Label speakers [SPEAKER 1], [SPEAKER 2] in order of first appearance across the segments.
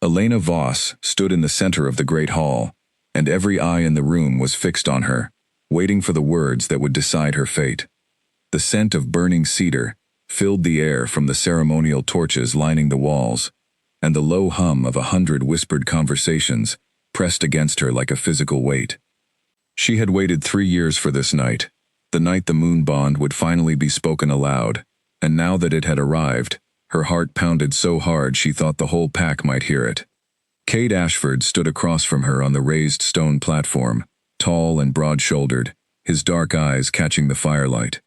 [SPEAKER 1] Elena Voss stood in the center of the great hall, and every eye in the room was fixed on her, waiting for the words that would decide her fate. The scent of burning cedar filled the air from the ceremonial torches lining the walls, and the low hum of 100 whispered conversations pressed against her like a physical weight. She had waited 3 years for this night, the night the moon bond would finally be spoken aloud, and now that it had arrived, her heart pounded so hard she thought the whole pack might hear it. Cade Ashford stood across from her on the raised stone platform, tall and broad-shouldered, his dark eyes catching the firelight.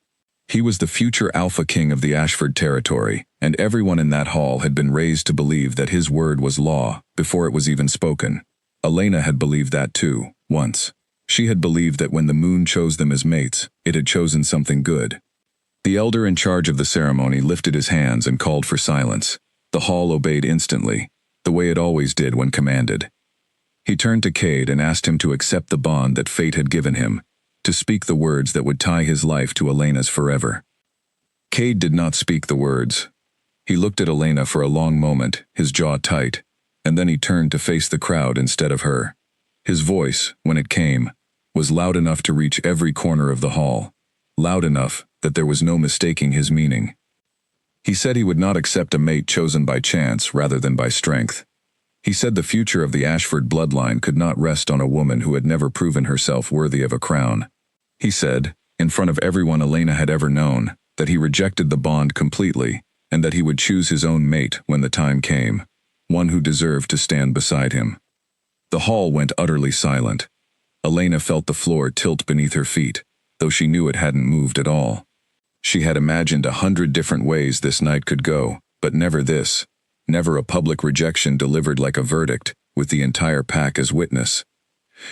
[SPEAKER 1] He was the future Alpha King of the Ashford territory, and everyone in that hall had been raised to believe that his word was law before it was even spoken. Elena had believed that too, once. She had believed that when the moon chose them as mates, it had chosen something good. The elder in charge of the ceremony lifted his hands and called for silence. The hall obeyed instantly, the way it always did when commanded. He turned to Cade and asked him to accept the bond that fate had given him, to speak the words that would tie his life to Elena's forever. Cade did not speak the words. He looked at Elena for a long moment, his jaw tight, and then he turned to face the crowd instead of her. His voice, when it came, was loud enough to reach every corner of the hall, loud enough that there was no mistaking his meaning. He said he would not accept a mate chosen by chance rather than by strength. He said the future of the Ashford bloodline could not rest on a woman who had never proven herself worthy of a crown. He said, in front of everyone Elena had ever known, that he rejected the bond completely, and that he would choose his own mate when the time came, one who deserved to stand beside him. The hall went utterly silent. Elena felt the floor tilt beneath her feet, though she knew it hadn't moved at all. She had imagined 100 different ways this night could go, but never this. Never a public rejection delivered like a verdict, with the entire pack as witness.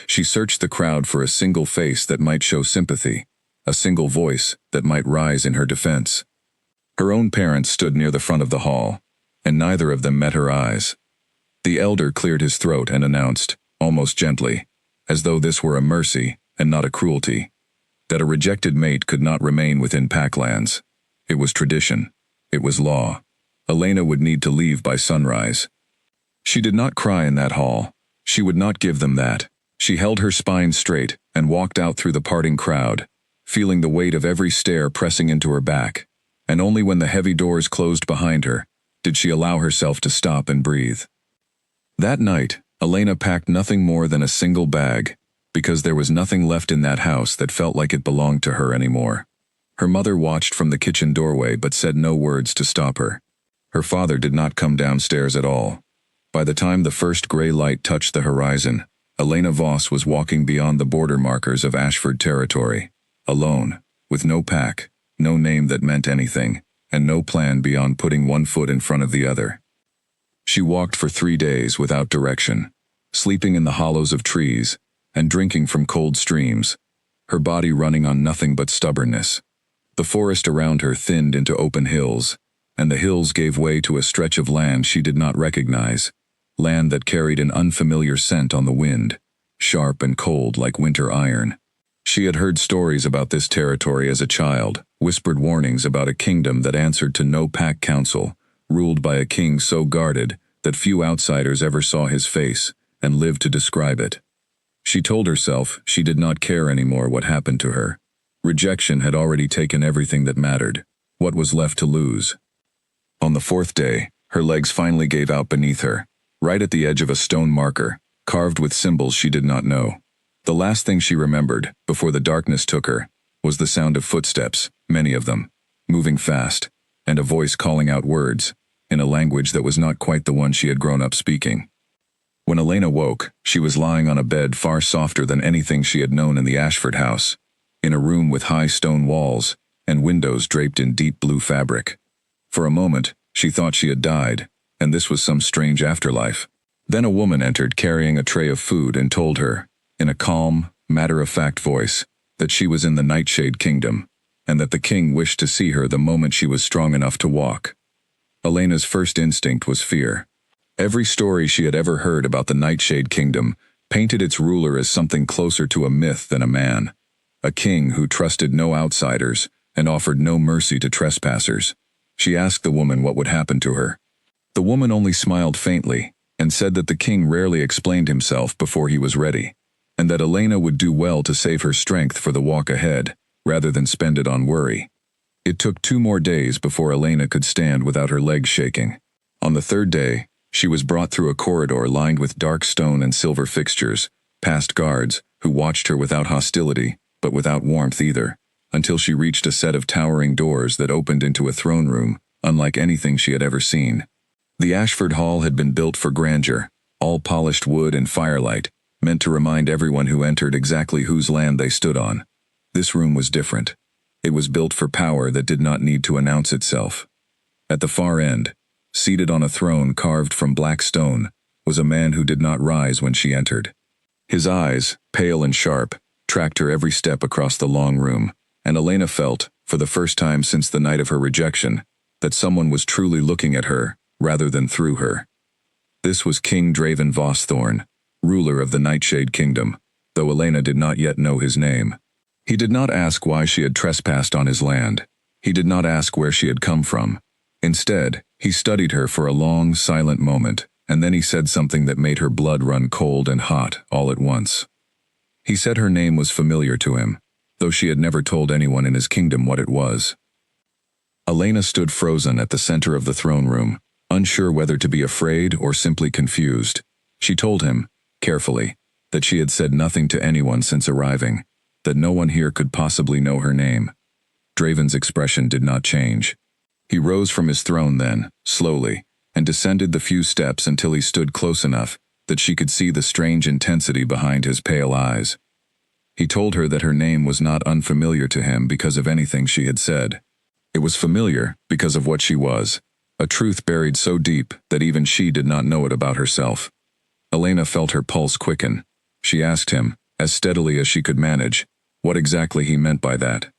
[SPEAKER 1] She searched the crowd for a single face that might show sympathy, a single voice that might rise in her defense. Her own parents stood near the front of the hall, and neither of them met her eyes. The elder cleared his throat and announced, almost gently, as though this were a mercy and not a cruelty, that a rejected mate could not remain within Packlands. It was tradition. It was law. Elena would need to leave by sunrise. She did not cry in that hall. She would not give them that. She held her spine straight and walked out through the parting crowd, feeling the weight of every stare pressing into her back, and only when the heavy doors closed behind her did she allow herself to stop and breathe. That night, Elena packed nothing more than a single bag, because there was nothing left in that house that felt like it belonged to her anymore. Her mother watched from the kitchen doorway but said no words to stop her. Her father did not come downstairs at all. By the time the first gray light touched the horizon, Elena Voss was walking beyond the border markers of Ashford territory, alone, with no pack, no name that meant anything, and no plan beyond putting one foot in front of the other. She walked for 3 days without direction, sleeping in the hollows of trees and drinking from cold streams, her body running on nothing but stubbornness. The forest around her thinned into open hills, and the hills gave way to a stretch of land she did not recognize, land that carried an unfamiliar scent on the wind, sharp and cold like winter iron. She had heard stories about this territory as a child, whispered warnings about a kingdom that answered to no pack council, ruled by a king so guarded that few outsiders ever saw his face and lived to describe it. She told herself she did not care anymore what happened to her. Rejection had already taken everything that mattered. What was left to lose? On the 4th day, her legs finally gave out beneath her, right at the edge of a stone marker, carved with symbols she did not know. The last thing she remembered, before the darkness took her, was the sound of footsteps, many of them, moving fast, and a voice calling out words, in a language that was not quite the one she had grown up speaking. When Elena woke, she was lying on a bed far softer than anything she had known in the Ashford house, in a room with high stone walls and windows draped in deep blue fabric. For a moment, she thought she had died, and this was some strange afterlife. Then a woman entered carrying a tray of food and told her, in a calm, matter-of-fact voice, that she was in the Nightshade Kingdom, and that the king wished to see her the moment she was strong enough to walk. Elena's first instinct was fear. Every story she had ever heard about the Nightshade Kingdom painted its ruler as something closer to a myth than a man, a king who trusted no outsiders and offered no mercy to trespassers. She asked the woman what would happen to her. The woman only smiled faintly, and said that the king rarely explained himself before he was ready, and that Elena would do well to save her strength for the walk ahead, rather than spend it on worry. It took 2 more days before Elena could stand without her legs shaking. On the 3rd day, she was brought through a corridor lined with dark stone and silver fixtures, past guards, who watched her without hostility, but without warmth either, until she reached a set of towering doors that opened into a throne room, unlike anything she had ever seen. The Ashford Hall had been built for grandeur, all polished wood and firelight, meant to remind everyone who entered exactly whose land they stood on. This room was different. It was built for power that did not need to announce itself. At the far end, seated on a throne carved from black stone, was a man who did not rise when she entered. His eyes, pale and sharp, tracked her every step across the long room, and Elena felt, for the first time since the night of her rejection, that someone was truly looking at her, rather than through her. This was King Draven Vosthorn, ruler of the Nightshade Kingdom, though Elena did not yet know his name. He did not ask why she had trespassed on his land. He did not ask where she had come from. Instead, he studied her for a long, silent moment, and then he said something that made her blood run cold and hot all at once. He said her name was familiar to him, though she had never told anyone in his kingdom what it was. Elena stood frozen at the center of the throne room, unsure whether to be afraid or simply confused. She told him, carefully, that she had said nothing to anyone since arriving, that no one here could possibly know her name. Draven's expression did not change. He rose from his throne then, slowly, and descended the few steps until he stood close enough that she could see the strange intensity behind his pale eyes. He told her that her name was not unfamiliar to him because of anything she had said. It was familiar because of what she was, a truth buried so deep that even she did not know it about herself. Elena felt her pulse quicken. She asked him, as steadily as she could manage, what exactly he meant by that.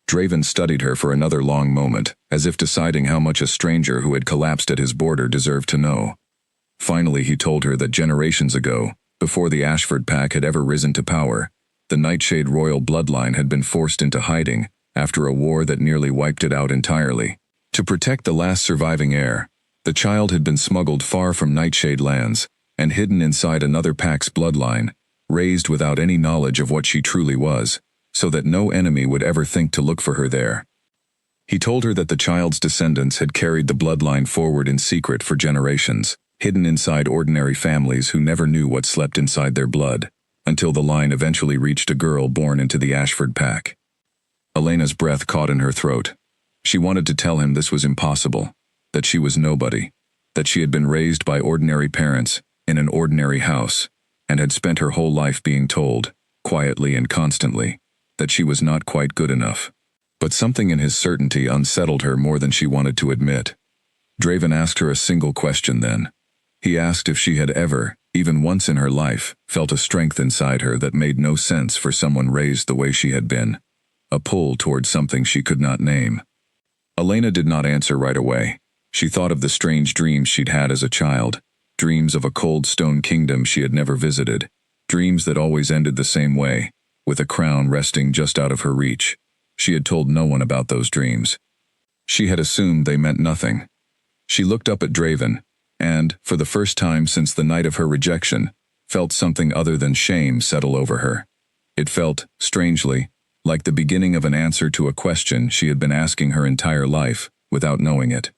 [SPEAKER 1] Draven studied her for another long moment, as if deciding how much a stranger who had collapsed at his border deserved to know. Finally he told her that generations ago, before the Ashford Pack had ever risen to power, the Nightshade royal bloodline had been forced into hiding after a war that nearly wiped it out entirely. To protect the last surviving heir, the child had been smuggled far from Nightshade lands and hidden inside another pack's bloodline, raised without any knowledge of what she truly was, so that no enemy would ever think to look for her there. He told her that the child's descendants had carried the bloodline forward in secret for generations, hidden inside ordinary families who never knew what slept inside their blood, until the line eventually reached a girl born into the Ashford Pack. Elena's breath caught in her throat. She wanted to tell him this was impossible, that she was nobody, that she had been raised by ordinary parents, in an ordinary house, and had spent her whole life being told, quietly and constantly, that she was not quite good enough. But something in his certainty unsettled her more than she wanted to admit. Draven asked her a single question then. He asked if she had ever, even once in her life, felt a strength inside her that made no sense for someone raised the way she had been, a pull towards something she could not name. Elena did not answer right away. She thought of the strange dreams she'd had as a child, dreams of a cold stone kingdom she had never visited, dreams that always ended the same way, with a crown resting just out of her reach. She had told no one about those dreams. She had assumed they meant nothing. She looked up at Draven, and, for the first time since the night of her rejection, felt something other than shame settle over her. It felt, strangely, like the beginning of an answer to a question she had been asking her entire life, without knowing it.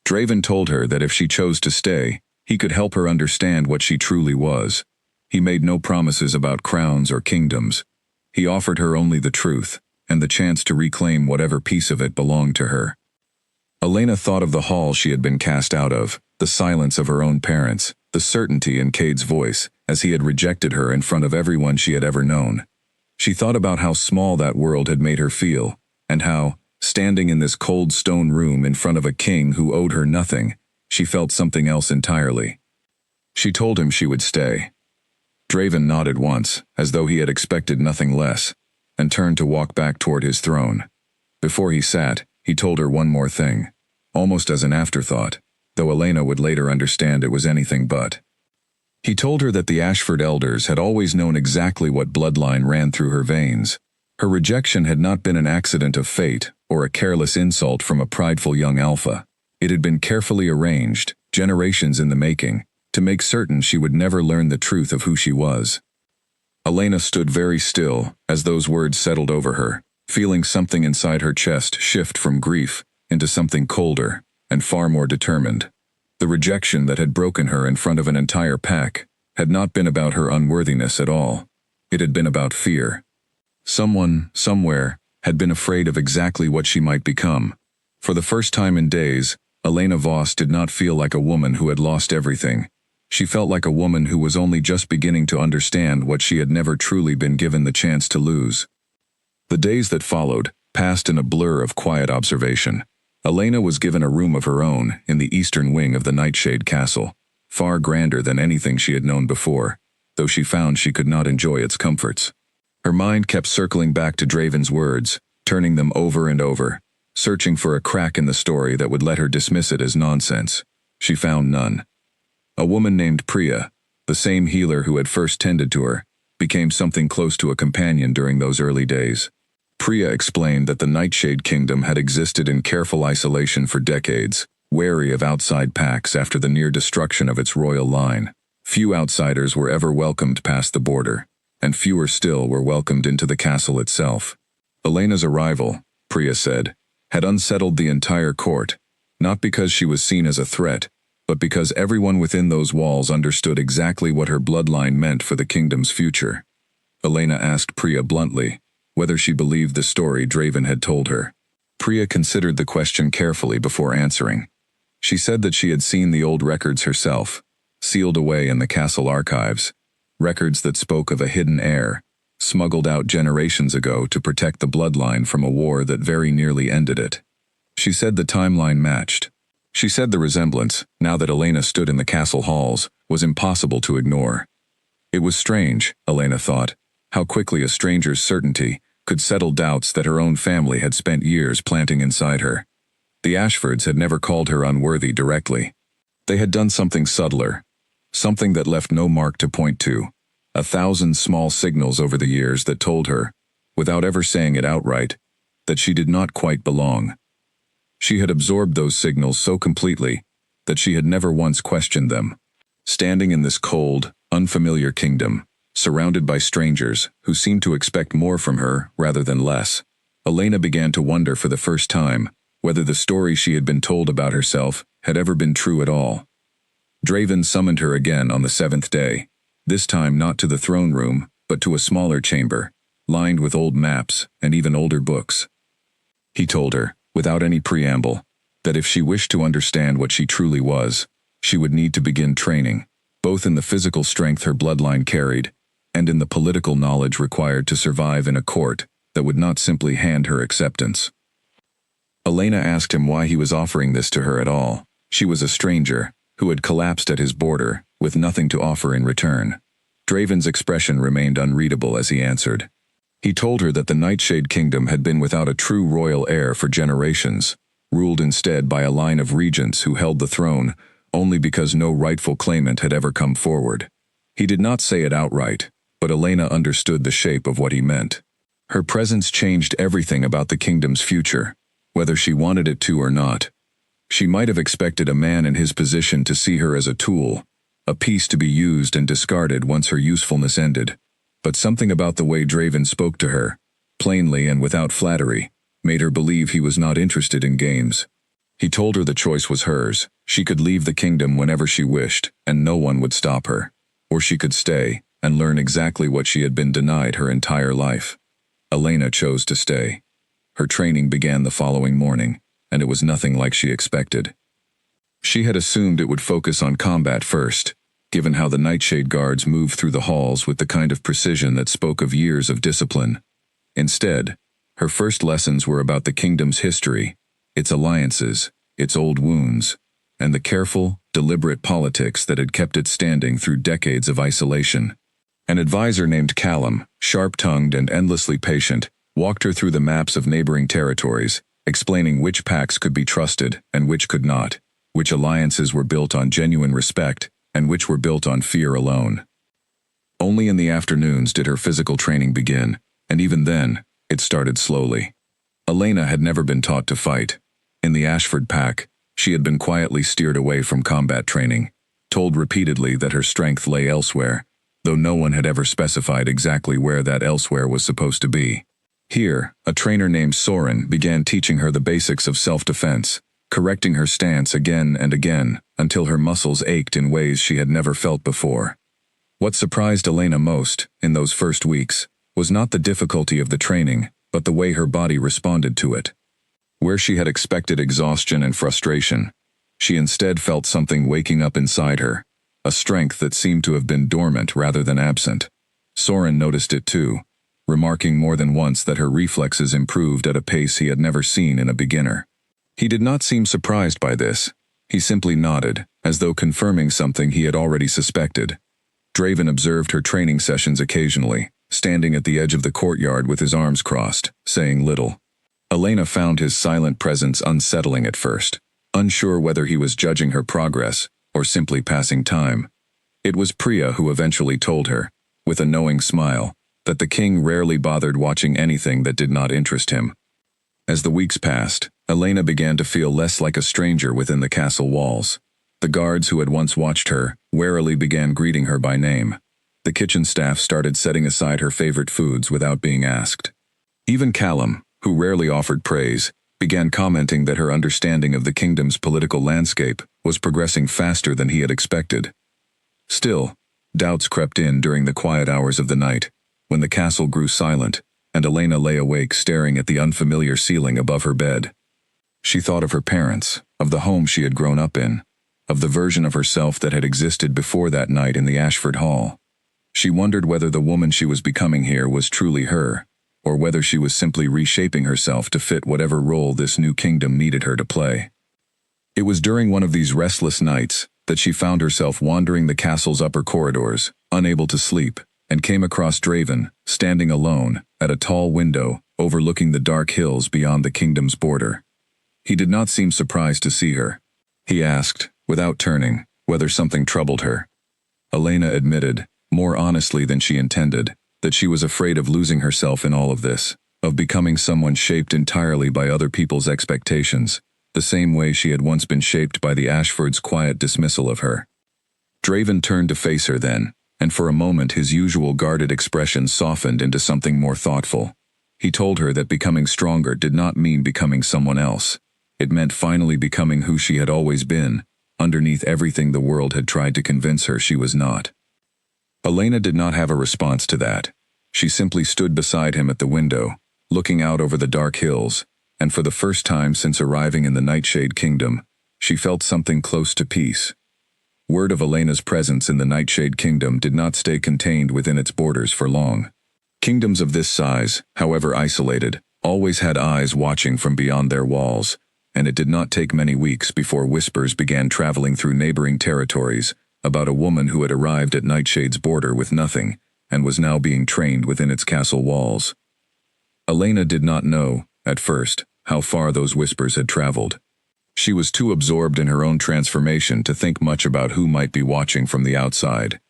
[SPEAKER 1] Draven told her that if she chose to stay, he could help her understand what she truly was. He made no promises about crowns or kingdoms. He offered her only the truth, and the chance to reclaim whatever piece of it belonged to her. Elena thought of the hall she had been cast out of, the silence of her own parents, the certainty in Cade's voice, as he had rejected her in front of everyone she had ever known. She thought about how small that world had made her feel, and how, standing in this cold stone room in front of a king who owed her nothing, she felt something else entirely. She told him she would stay. Draven nodded once, as though he had expected nothing less, and turned to walk back toward his throne. Before he sat, he told her one more thing, almost as an afterthought, though Elena would later understand it was anything but. He told her that the Ashford elders had always known exactly what bloodline ran through her veins. Her rejection had not been an accident of fate or a careless insult from a prideful young alpha. It had been carefully arranged, generations in the making, to make certain she would never learn the truth of who she was. Elena stood very still as those words settled over her, feeling something inside her chest shift from grief into something colder and far more determined. The rejection that had broken her in front of an entire pack had not been about her unworthiness at all. It had been about fear. Someone, somewhere, had been afraid of exactly what she might become. For the first time in days, Elena Voss did not feel like a woman who had lost everything. She felt like a woman who was only just beginning to understand what she had never truly been given the chance to lose. The days that followed passed in a blur of quiet observation. Elena was given a room of her own in the eastern wing of the Nightshade Castle, far grander than anything she had known before, though she found she could not enjoy its comforts. Her mind kept circling back to Draven's words, turning them over and over, searching for a crack in the story that would let her dismiss it as nonsense. She found none. A woman named Priya, the same healer who had first tended to her, became something close to a companion during those early days. Priya explained that the Nightshade Kingdom had existed in careful isolation for decades, wary of outside packs after the near destruction of its royal line. Few outsiders were ever welcomed past the border, and fewer still were welcomed into the castle itself. Elena's arrival, Priya said, had unsettled the entire court, not because she was seen as a threat, but because everyone within those walls understood exactly what her bloodline meant for the kingdom's future. Elena asked Priya bluntly whether she believed the story Draven had told her. Priya considered the question carefully before answering. She said that she had seen the old records herself, sealed away in the castle archives, records that spoke of a hidden heir, smuggled out generations ago to protect the bloodline from a war that very nearly ended it. She said the timeline matched. She said the resemblance, now that Elena stood in the castle halls, was impossible to ignore. It was strange, Elena thought, how quickly a stranger's certainty could settle doubts that her own family had spent years planting inside her. The Ashfords had never called her unworthy directly. They had done something subtler, something that left no mark to point to, 1,000 small signals over the years that told her, without ever saying it outright, that she did not quite belong. She had absorbed those signals so completely that she had never once questioned them. Standing in this cold, unfamiliar kingdom, surrounded by strangers who seemed to expect more from her rather than less, Elena began to wonder for the first time whether the story she had been told about herself had ever been true at all. Draven summoned her again on the 7th day, this time not to the throne room, but to a smaller chamber, lined with old maps and even older books. He told her, without any preamble, that if she wished to understand what she truly was, she would need to begin training, both in the physical strength her bloodline carried, and in the political knowledge required to survive in a court that would not simply hand her acceptance. Elena asked him why he was offering this to her at all. She was a stranger, who had collapsed at his border, with nothing to offer in return. Draven's expression remained unreadable as he answered. He told her that the Nightshade Kingdom had been without a true royal heir for generations, ruled instead by a line of regents who held the throne only because no rightful claimant had ever come forward. He did not say it outright, but Elena understood the shape of what he meant. Her presence changed everything about the kingdom's future, whether she wanted it to or not. She might have expected a man in his position to see her as a tool, a piece to be used and discarded once her usefulness ended. But something about the way Draven spoke to her, plainly and without flattery, made her believe he was not interested in games. He told her the choice was hers. She could leave the kingdom whenever she wished, and no one would stop her. Or she could stay and learn exactly what she had been denied her entire life. Elena chose to stay. Her training began the following morning, and it was nothing like she expected. She had assumed it would focus on combat first, given how the Nightshade Guards moved through the halls with the kind of precision that spoke of years of discipline. Instead, her first lessons were about the kingdom's history, its alliances, its old wounds, and the careful, deliberate politics that had kept it standing through decades of isolation. An advisor named Callum, sharp-tongued and endlessly patient, walked her through the maps of neighboring territories, explaining which packs could be trusted and which could not, which alliances were built on genuine respect and which were built on fear alone. Only in the afternoons did her physical training begin, and even then, it started slowly. Elena had never been taught to fight. In the Ashford pack, she had been quietly steered away from combat training, told repeatedly that her strength lay elsewhere, though no one had ever specified exactly where that elsewhere was supposed to be. Here, a trainer named Soren began teaching her the basics of self-defense, correcting her stance again and again until her muscles ached in ways she had never felt before. What surprised Elena most, in those first weeks, was not the difficulty of the training, but the way her body responded to it. Where she had expected exhaustion and frustration, she instead felt something waking up inside her, a strength that seemed to have been dormant rather than absent. Soren noticed it too, remarking more than once that her reflexes improved at a pace he had never seen in a beginner. He did not seem surprised by this. He simply nodded, as though confirming something he had already suspected. Draven observed her training sessions occasionally, standing at the edge of the courtyard with his arms crossed, saying little. Elena found his silent presence unsettling at first, unsure whether he was judging her progress or simply passing time. It was Priya who eventually told her, with a knowing smile, that the king rarely bothered watching anything that did not interest him. As the weeks passed, Elena began to feel less like a stranger within the castle walls. The guards who had once watched her warily began greeting her by name. The kitchen staff started setting aside her favorite foods without being asked. Even Callum, who rarely offered praise, began commenting that her understanding of the kingdom's political landscape was progressing faster than he had expected. Still, doubts crept in during the quiet hours of the night, when the castle grew silent, and Elena lay awake staring at the unfamiliar ceiling above her bed. She thought of her parents, of the home she had grown up in, of the version of herself that had existed before that night in the Ashford Hall. She wondered whether the woman she was becoming here was truly her, or whether she was simply reshaping herself to fit whatever role this new kingdom needed her to play. It was during one of these restless nights that she found herself wandering the castle's upper corridors, unable to sleep, and came across Draven, standing alone, at a tall window overlooking the dark hills beyond the kingdom's border. He did not seem surprised to see her. He asked, without turning, whether something troubled her. Elena admitted, more honestly than she intended, that she was afraid of losing herself in all of this, of becoming someone shaped entirely by other people's expectations, the same way she had once been shaped by the Ashfords' quiet dismissal of her. Draven turned to face her then, and for a moment his usual guarded expression softened into something more thoughtful. He told her that becoming stronger did not mean becoming someone else. It meant finally becoming who she had always been, underneath everything the world had tried to convince her she was not. Elena did not have a response to that. She simply stood beside him at the window, looking out over the dark hills, and for the first time since arriving in the Nightshade Kingdom, she felt something close to peace. Word of Elena's presence in the Nightshade Kingdom did not stay contained within its borders for long. Kingdoms of this size, however isolated, always had eyes watching from beyond their walls, and it did not take many weeks before whispers began traveling through neighboring territories about a woman who had arrived at Nightshade's border with nothing, and was now being trained within its castle walls. Elena did not know, at first, how far those whispers had traveled. She was too absorbed in her own transformation to think much about who might be watching from the outside.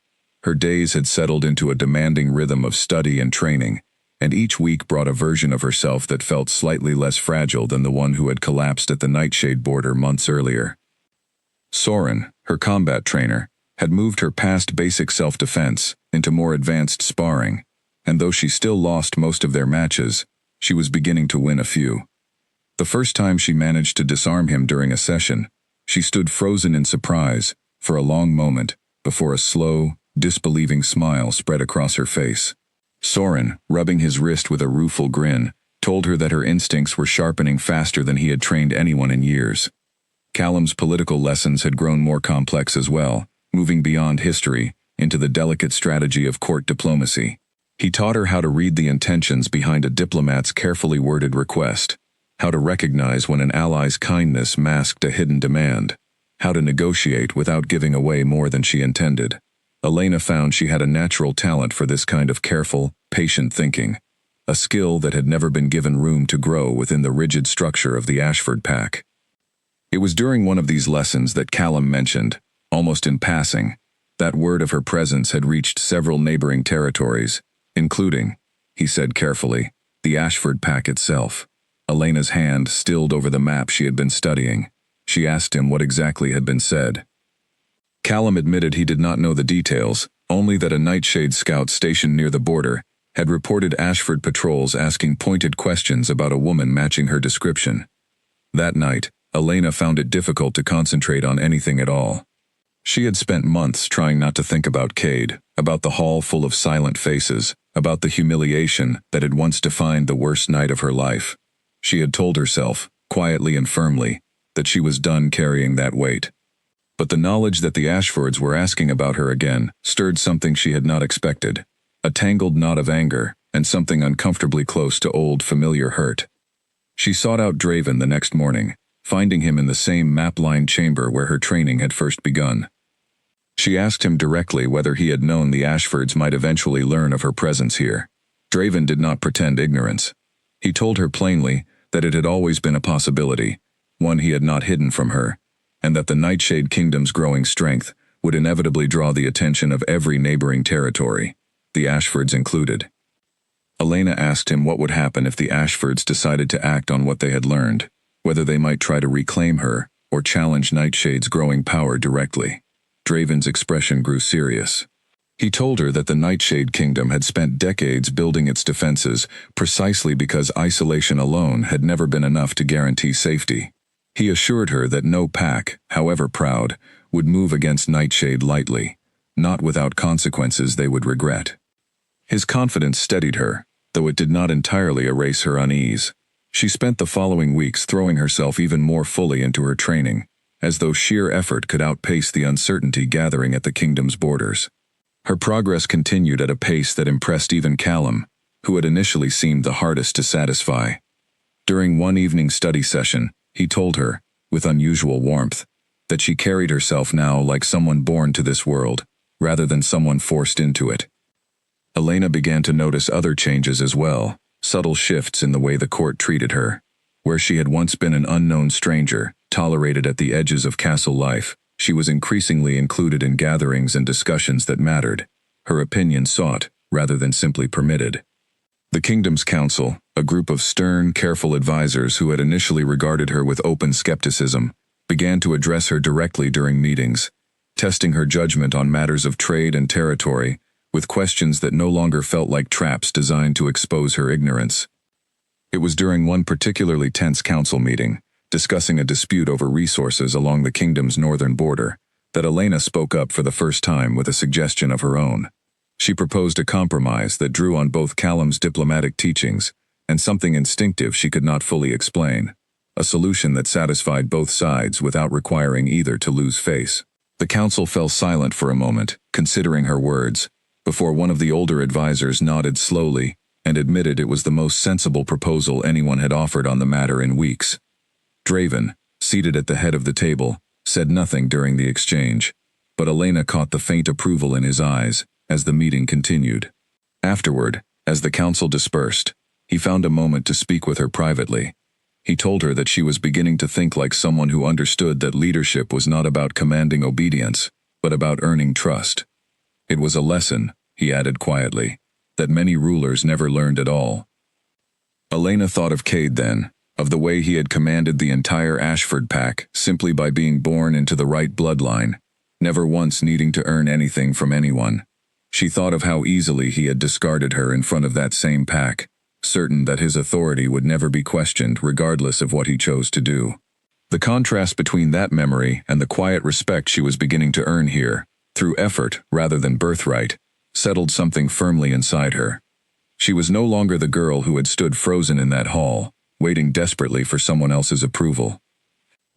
[SPEAKER 1] Her days had settled into a demanding rhythm of study and training, and each week brought a version of herself that felt slightly less fragile than the one who had collapsed at the Nightshade border months earlier. Soren, her combat trainer, had moved her past basic self-defense into more advanced sparring, and though she still lost most of their matches, she was beginning to win a few. The first time she managed to disarm him during a session, she stood frozen in surprise for a long moment before a slow, disbelieving smile spread across her face. Soren, rubbing his wrist with a rueful grin, told her that her instincts were sharpening faster than he had trained anyone in years. Callum's political lessons had grown more complex as well, moving beyond history into the delicate strategy of court diplomacy. He taught her how to read the intentions behind a diplomat's carefully worded request, how to recognize when an ally's kindness masked a hidden demand, how to negotiate without giving away more than she intended. Elena found she had a natural talent for this kind of careful, patient thinking, a skill that had never been given room to grow within the rigid structure of the Ashford pack. It was during one of these lessons that Callum mentioned, almost in passing, that word of her presence had reached several neighboring territories, including, he said carefully, the Ashford pack itself. Elena's hand stilled over the map she had been studying. She asked him what exactly had been said. Callum admitted he did not know the details, only that a Nightshade scout stationed near the border had reported Ashford patrols asking pointed questions about a woman matching her description. That night, Elena found it difficult to concentrate on anything at all. She had spent months trying not to think about Cade, about the hall full of silent faces, about the humiliation that had once defined the worst night of her life. She had told herself, quietly and firmly, that she was done carrying that weight. But the knowledge that the Ashfords were asking about her again stirred something she had not expected, a tangled knot of anger, and something uncomfortably close to old familiar hurt. She sought out Draven the next morning, finding him in the same map-lined chamber where her training had first begun. She asked him directly whether he had known the Ashfords might eventually learn of her presence here. Draven did not pretend ignorance. He told her plainly that it had always been a possibility, one he had not hidden from her, and that the Nightshade Kingdom's growing strength would inevitably draw the attention of every neighboring territory, the Ashfords included. Elena asked him what would happen if the Ashfords decided to act on what they had learned, whether they might try to reclaim her or challenge Nightshade's growing power directly. Draven's expression grew serious. He told her that the Nightshade Kingdom had spent decades building its defenses precisely because isolation alone had never been enough to guarantee safety. He assured her that no pack, however proud, would move against Nightshade lightly, not without consequences they would regret. His confidence steadied her, though it did not entirely erase her unease. She spent the following weeks throwing herself even more fully into her training, as though sheer effort could outpace the uncertainty gathering at the kingdom's borders. Her progress continued at a pace that impressed even Callum, who had initially seemed the hardest to satisfy. During one evening study session, he told her, with unusual warmth, that she carried herself now like someone born to this world, rather than someone forced into it. Elena began to notice other changes as well, subtle shifts in the way the court treated her. Where she had once been an unknown stranger, tolerated at the edges of castle life, she was increasingly included in gatherings and discussions that mattered, her opinion sought, rather than simply permitted. The Kingdom's Council, a group of stern, careful advisors who had initially regarded her with open skepticism, began to address her directly during meetings, testing her judgment on matters of trade and territory, with questions that no longer felt like traps designed to expose her ignorance. It was during one particularly tense council meeting, discussing a dispute over resources along the kingdom's northern border, that Elena spoke up for the first time with a suggestion of her own. She proposed a compromise that drew on both Callum's diplomatic teachings and something instinctive she could not fully explain, a solution that satisfied both sides without requiring either to lose face. The council fell silent for a moment, considering her words, before one of the older advisors nodded slowly and admitted it was the most sensible proposal anyone had offered on the matter in weeks. Draven, seated at the head of the table, said nothing during the exchange, but Elena caught the faint approval in his eyes as the meeting continued. Afterward, as the council dispersed, he found a moment to speak with her privately. He told her that she was beginning to think like someone who understood that leadership was not about commanding obedience, but about earning trust. It was a lesson, he added quietly, that many rulers never learned at all. Elena thought of Cade then, of the way he had commanded the entire Ashford pack simply by being born into the right bloodline, never once needing to earn anything from anyone. She thought of how easily he had discarded her in front of that same pack, certain that his authority would never be questioned regardless of what he chose to do. The contrast between that memory and the quiet respect she was beginning to earn here, through effort rather than birthright, settled something firmly inside her. She was no longer the girl who had stood frozen in that hall, waiting desperately for someone else's approval.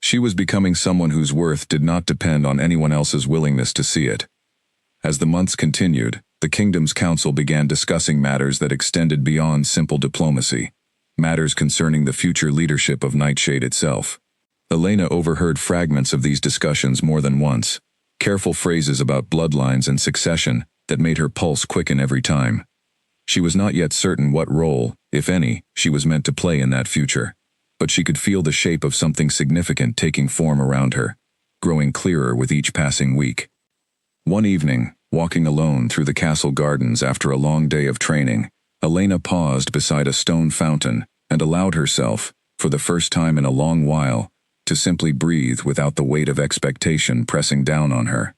[SPEAKER 1] She was becoming someone whose worth did not depend on anyone else's willingness to see it. As the months continued, the Kingdom's Council began discussing matters that extended beyond simple diplomacy, matters concerning the future leadership of Nightshade itself. Elena overheard fragments of these discussions more than once, careful phrases about bloodlines and succession that made her pulse quicken every time. She was not yet certain what role, if any, she was meant to play in that future, but she could feel the shape of something significant taking form around her, growing clearer with each passing week. One evening, walking alone through the castle gardens after a long day of training, Elena paused beside a stone fountain and allowed herself, for the first time in a long while, to simply breathe without the weight of expectation pressing down on her.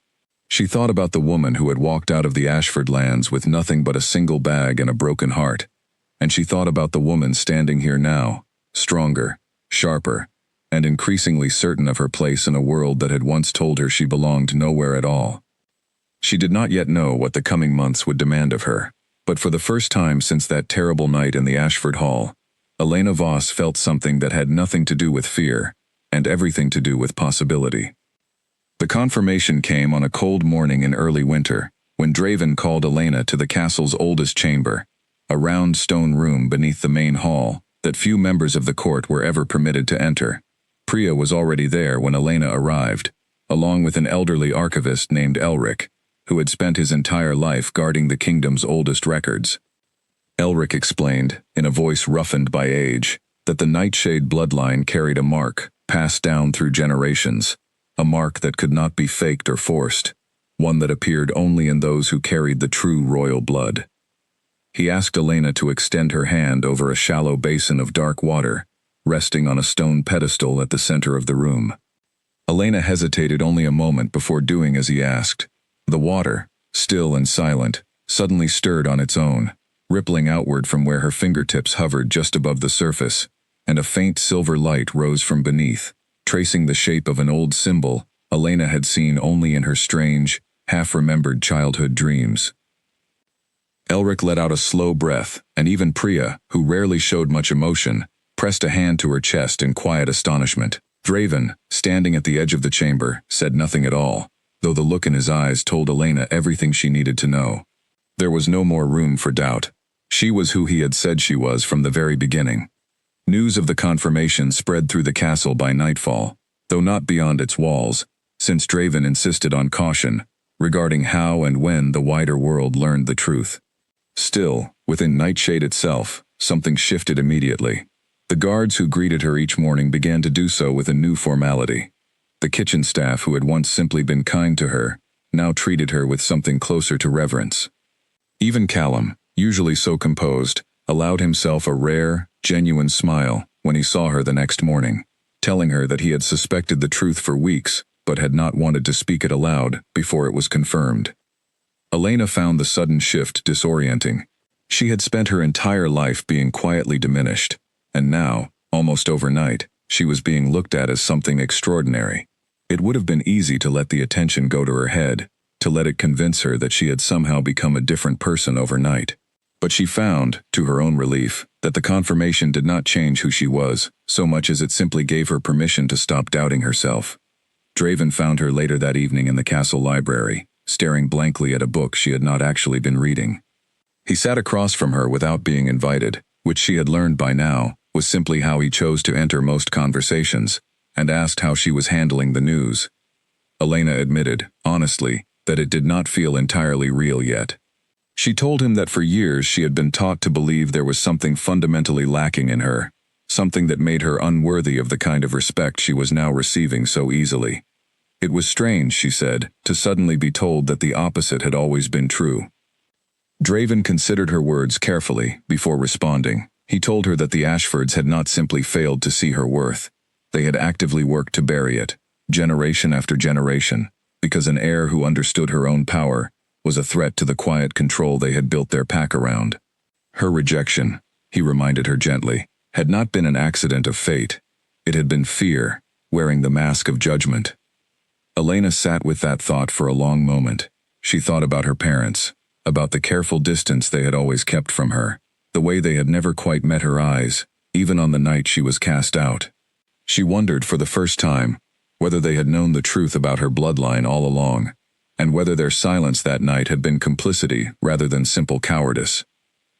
[SPEAKER 1] She thought about the woman who had walked out of the Ashford lands with nothing but a single bag and a broken heart. And she thought about the woman standing here now, stronger, sharper, and increasingly certain of her place in a world that had once told her she belonged nowhere at all. She did not yet know what the coming months would demand of her, but for the first time since that terrible night in the Ashford Hall, Elena Voss felt something that had nothing to do with fear, and everything to do with possibility. The confirmation came on a cold morning in early winter, when Draven called Elena to the castle's oldest chamber, a round stone room beneath the main hall that few members of the court were ever permitted to enter. Priya was already there when Elena arrived, along with an elderly archivist named Elric, who had spent his entire life guarding the kingdom's oldest records. Elric explained, in a voice roughened by age, that the Nightshade bloodline carried a mark, passed down through generations, a mark that could not be faked or forced, one that appeared only in those who carried the true royal blood. He asked Elena to extend her hand over a shallow basin of dark water, resting on a stone pedestal at the center of the room. Elena hesitated only a moment before doing as he asked. The water, still and silent, suddenly stirred on its own, rippling outward from where her fingertips hovered just above the surface, and a faint silver light rose from beneath, tracing the shape of an old symbol Elena had seen only in her strange, half-remembered childhood dreams. Elric let out a slow breath, and even Priya, who rarely showed much emotion, pressed a hand to her chest in quiet astonishment. Draven, standing at the edge of the chamber, said nothing at all, though the look in his eyes told Elena everything she needed to know. There was no more room for doubt. She was who he had said she was from the very beginning. News of the confirmation spread through the castle by nightfall, though not beyond its walls, since Draven insisted on caution regarding how and when the wider world learned the truth. Still, within Nightshade itself, something shifted immediately. The guards who greeted her each morning began to do so with a new formality. The kitchen staff who had once simply been kind to her, now treated her with something closer to reverence. Even Callum, usually so composed, allowed himself a rare, genuine smile when he saw her the next morning, telling her that he had suspected the truth for weeks, but had not wanted to speak it aloud before it was confirmed. Elena found the sudden shift disorienting. She had spent her entire life being quietly diminished, and now, almost overnight, she was being looked at as something extraordinary. It would have been easy to let the attention go to her head, to let it convince her that she had somehow become a different person overnight. But she found, to her own relief, that the confirmation did not change who she was, so much as it simply gave her permission to stop doubting herself. Draven found her later that evening in the castle library, staring blankly at a book she had not actually been reading. He sat across from her without being invited, which she had learned by now was simply how he chose to enter most conversations, and asked how she was handling the news. Elena admitted, honestly, that it did not feel entirely real yet. She told him that for years she had been taught to believe there was something fundamentally lacking in her, something that made her unworthy of the kind of respect she was now receiving so easily. It was strange, she said, to suddenly be told that the opposite had always been true. Draven considered her words carefully before responding. He told her that the Ashfords had not simply failed to see her worth. They had actively worked to bury it, generation after generation, because an heir who understood her own power was a threat to the quiet control they had built their pack around. Her rejection, he reminded her gently, had not been an accident of fate. It had been fear, wearing the mask of judgment. Elena sat with that thought for a long moment. She thought about her parents, about the careful distance they had always kept from her, the way they had never quite met her eyes, even on the night she was cast out. She wondered for the first time whether they had known the truth about her bloodline all along, and whether their silence that night had been complicity rather than simple cowardice.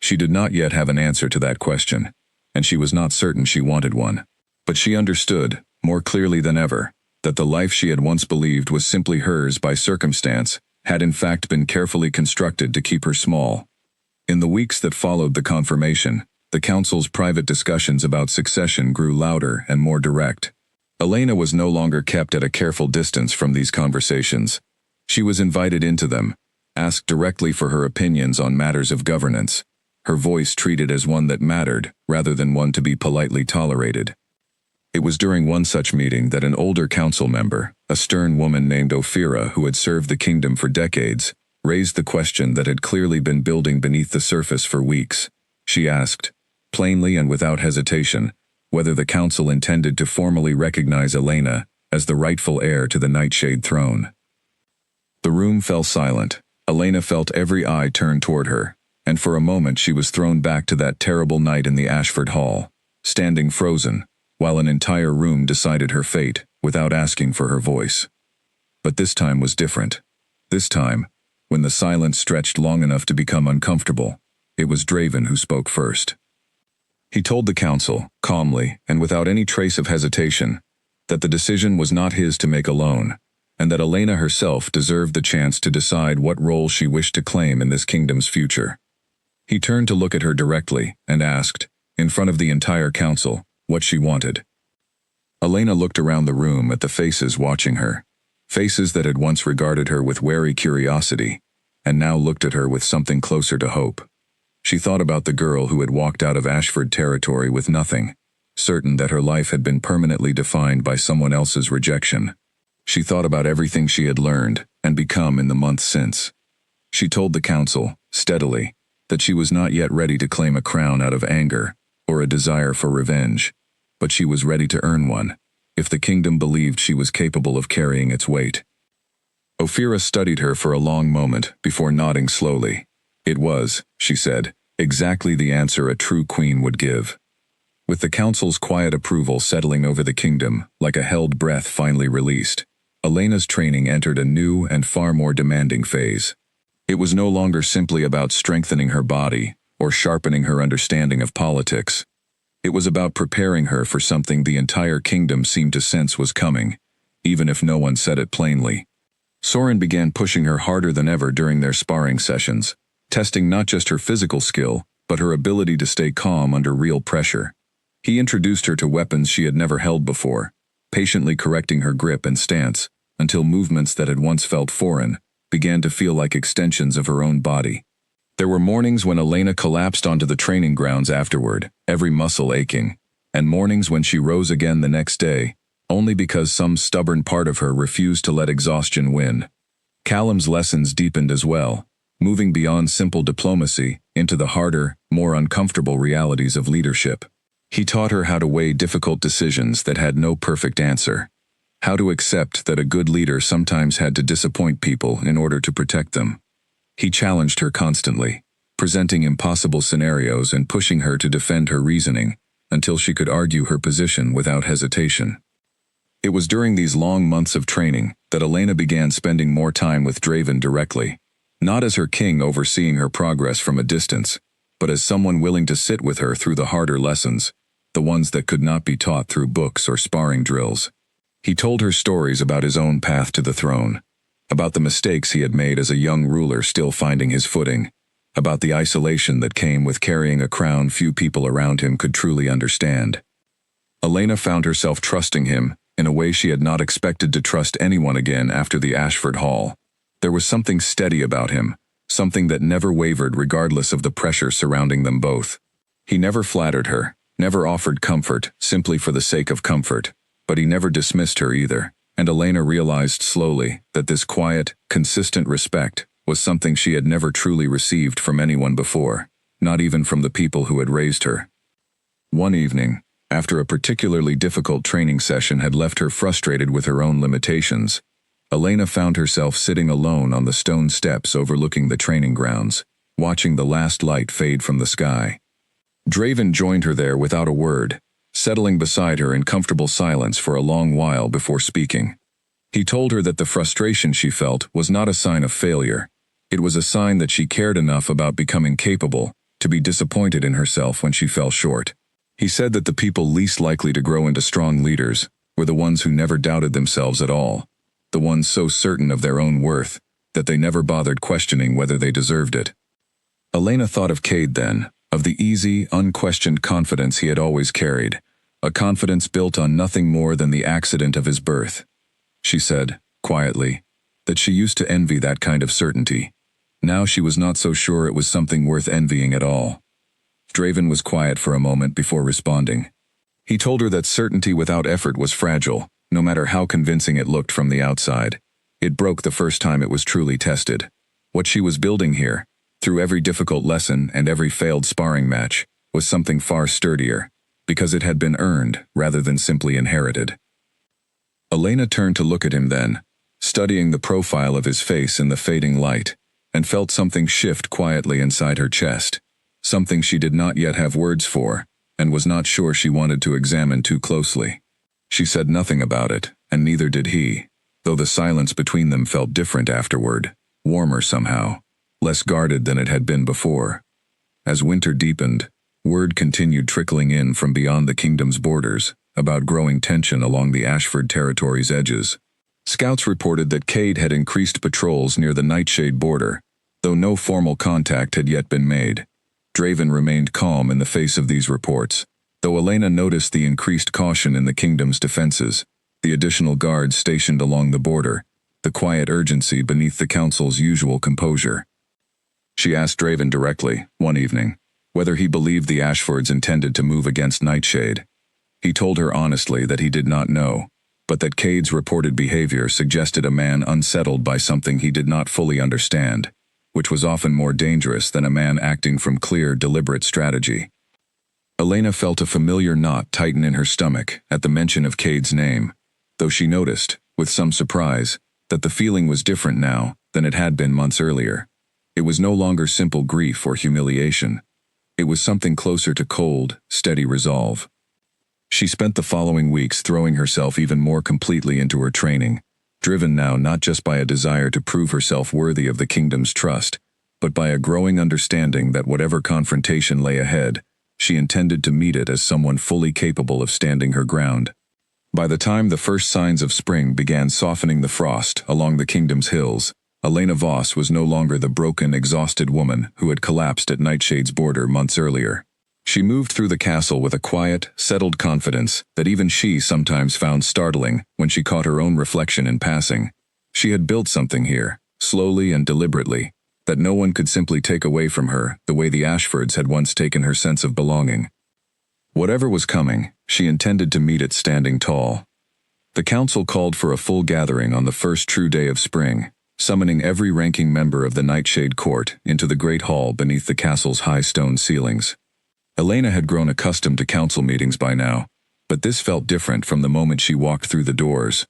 [SPEAKER 1] She did not yet have an answer to that question, and she was not certain she wanted one. But she understood, more clearly than ever, that the life she had once believed was simply hers by circumstance had in fact been carefully constructed to keep her small. In the weeks that followed the confirmation, the council's private discussions about succession grew louder and more direct. Elena was no longer kept at a careful distance from these conversations. She was invited into them, asked directly for her opinions on matters of governance, her voice treated as one that mattered rather than one to be politely tolerated. It was during one such meeting that an older council member, A stern woman named Ophira, who had served the kingdom for decades, raised the question that had clearly been building beneath the surface for weeks. She asked, plainly and without hesitation, whether the council intended to formally recognize Elena as the rightful heir to the Nightshade throne. The room fell silent. Elena felt every eye turn toward her, and for a moment she was thrown back to that terrible night in the Ashford Hall, standing frozen, while an entire room decided her fate without asking for her voice. But this time was different. This time, when the silence stretched long enough to become uncomfortable, it was Draven who spoke first. He told the council, calmly and without any trace of hesitation, that the decision was not his to make alone, and that Elena herself deserved the chance to decide what role she wished to claim in this kingdom's future. He turned to look at her directly and asked, in front of the entire council, what she wanted. Elena looked around the room at the faces watching her, faces that had once regarded her with wary curiosity, and now looked at her with something closer to hope. She thought about the girl who had walked out of Ashford territory with nothing, certain that her life had been permanently defined by someone else's rejection. She thought about everything she had learned and become in the months since. She told the council, steadily, that she was not yet ready to claim a crown out of anger or a desire for revenge, but she was ready to earn one, if the kingdom believed she was capable of carrying its weight. Ophira studied her for a long moment before nodding slowly. It was, she said, exactly the answer a true queen would give. With the council's quiet approval settling over the kingdom, like a held breath finally released, Elena's training entered a new and far more demanding phase. It was no longer simply about strengthening her body or sharpening her understanding of politics. It was about preparing her for something the entire kingdom seemed to sense was coming, even if no one said it plainly. Soren began pushing her harder than ever during their sparring sessions, testing not just her physical skill, but her ability to stay calm under real pressure. He introduced her to weapons she had never held before, patiently correcting her grip and stance, until movements that had once felt foreign began to feel like extensions of her own body. There were mornings when Elena collapsed onto the training grounds afterward, every muscle aching, and mornings when she rose again the next day, only because some stubborn part of her refused to let exhaustion win. Callum's lessons deepened as well, moving beyond simple diplomacy into the harder, more uncomfortable realities of leadership. He taught her how to weigh difficult decisions that had no perfect answer, how to accept that a good leader sometimes had to disappoint people in order to protect them. He challenged her constantly, presenting impossible scenarios and pushing her to defend her reasoning until she could argue her position without hesitation. It was during these long months of training that Elena began spending more time with Draven directly, not as her king overseeing her progress from a distance, but as someone willing to sit with her through the harder lessons, the ones that could not be taught through books or sparring drills. He told her stories about his own path to the throne, about the mistakes he had made as a young ruler still finding his footing, about the isolation that came with carrying a crown few people around him could truly understand. Elena found herself trusting him in a way she had not expected to trust anyone again after the Ashford Hall. There was something steady about him, something that never wavered regardless of the pressure surrounding them both. He never flattered her, never offered comfort simply for the sake of comfort, but he never dismissed her either, and Elena realized slowly that this quiet, consistent respect was something she had never truly received from anyone before, not even from the people who had raised her. One evening, after a particularly difficult training session had left her frustrated with her own limitations, Elena found herself sitting alone on the stone steps overlooking the training grounds, watching the last light fade from the sky. Draven joined her there without a word, settling beside her in comfortable silence for a long while before speaking. He told her that the frustration she felt was not a sign of failure. It was a sign that she cared enough about becoming capable to be disappointed in herself when she fell short. He said that the people least likely to grow into strong leaders were the ones who never doubted themselves at all, the ones so certain of their own worth that they never bothered questioning whether they deserved it. Elena thought of Cade then, of the easy, unquestioned confidence he had always carried, a confidence built on nothing more than the accident of his birth. She said, quietly, that she used to envy that kind of certainty. Now she was not so sure it was something worth envying at all. Draven was quiet for a moment before responding. He told her that certainty without effort was fragile, no matter how convincing it looked from the outside. It broke the first time it was truly tested. What she was building here, through every difficult lesson and every failed sparring match, was something far sturdier, because it had been earned rather than simply inherited. Elena turned to look at him then, studying the profile of his face in the fading light, and felt something shift quietly inside her chest, something she did not yet have words for, and was not sure she wanted to examine too closely. She said nothing about it, and neither did he, though the silence between them felt different afterward, warmer somehow, less guarded than it had been before. As winter deepened, word continued trickling in from beyond the kingdom's borders about growing tension along the Ashford territory's edges. Scouts reported that Cade had increased patrols near the Nightshade border, though no formal contact had yet been made. Draven remained calm in the face of these reports, though Elena noticed the increased caution in the kingdom's defenses, the additional guards stationed along the border, the quiet urgency beneath the council's usual composure. She asked Draven directly, one evening, whether he believed the Ashfords intended to move against Nightshade. He told her honestly that he did not know, but that Cade's reported behavior suggested a man unsettled by something he did not fully understand, which was often more dangerous than a man acting from clear, deliberate strategy. Elena felt a familiar knot tighten in her stomach at the mention of Cade's name, though she noticed, with some surprise, that the feeling was different now than it had been months earlier. It was no longer simple grief or humiliation. It was something closer to cold, steady resolve. She spent the following weeks throwing herself even more completely into her training, driven now not just by a desire to prove herself worthy of the kingdom's trust, but by a growing understanding that whatever confrontation lay ahead, she intended to meet it as someone fully capable of standing her ground. By the time the first signs of spring began softening the frost along the kingdom's hills, Elena Voss was no longer the broken, exhausted woman who had collapsed at Nightshade's border months earlier. She moved through the castle with a quiet, settled confidence that even she sometimes found startling when she caught her own reflection in passing. She had built something here, slowly and deliberately, that no one could simply take away from her the way the Ashfords had once taken her sense of belonging. Whatever was coming, she intended to meet it standing tall. The council called for a full gathering on the first true day of spring, summoning every ranking member of the Nightshade court into the great hall beneath the castle's high stone ceilings. Elena had grown accustomed to council meetings by now, but this felt different from the moment she walked through the doors.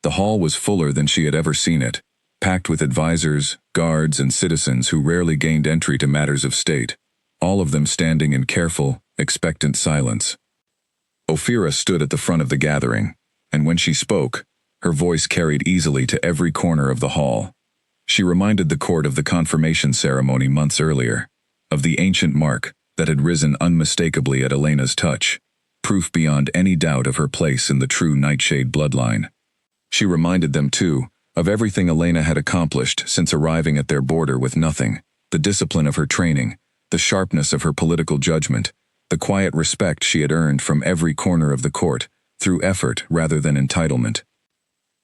[SPEAKER 1] The hall was fuller than she had ever seen it, packed with advisors, guards, and citizens who rarely gained entry to matters of state, all of them standing in careful, expectant silence. Ophira stood at the front of the gathering, and when she spoke, her voice carried easily to every corner of the hall. She reminded the court of the confirmation ceremony months earlier, of the ancient mark that had risen unmistakably at Elena's touch, proof beyond any doubt of her place in the true Nightshade bloodline. She reminded them, too, of everything Elena had accomplished since arriving at their border with nothing, the discipline of her training, the sharpness of her political judgment, the quiet respect she had earned from every corner of the court, through effort rather than entitlement.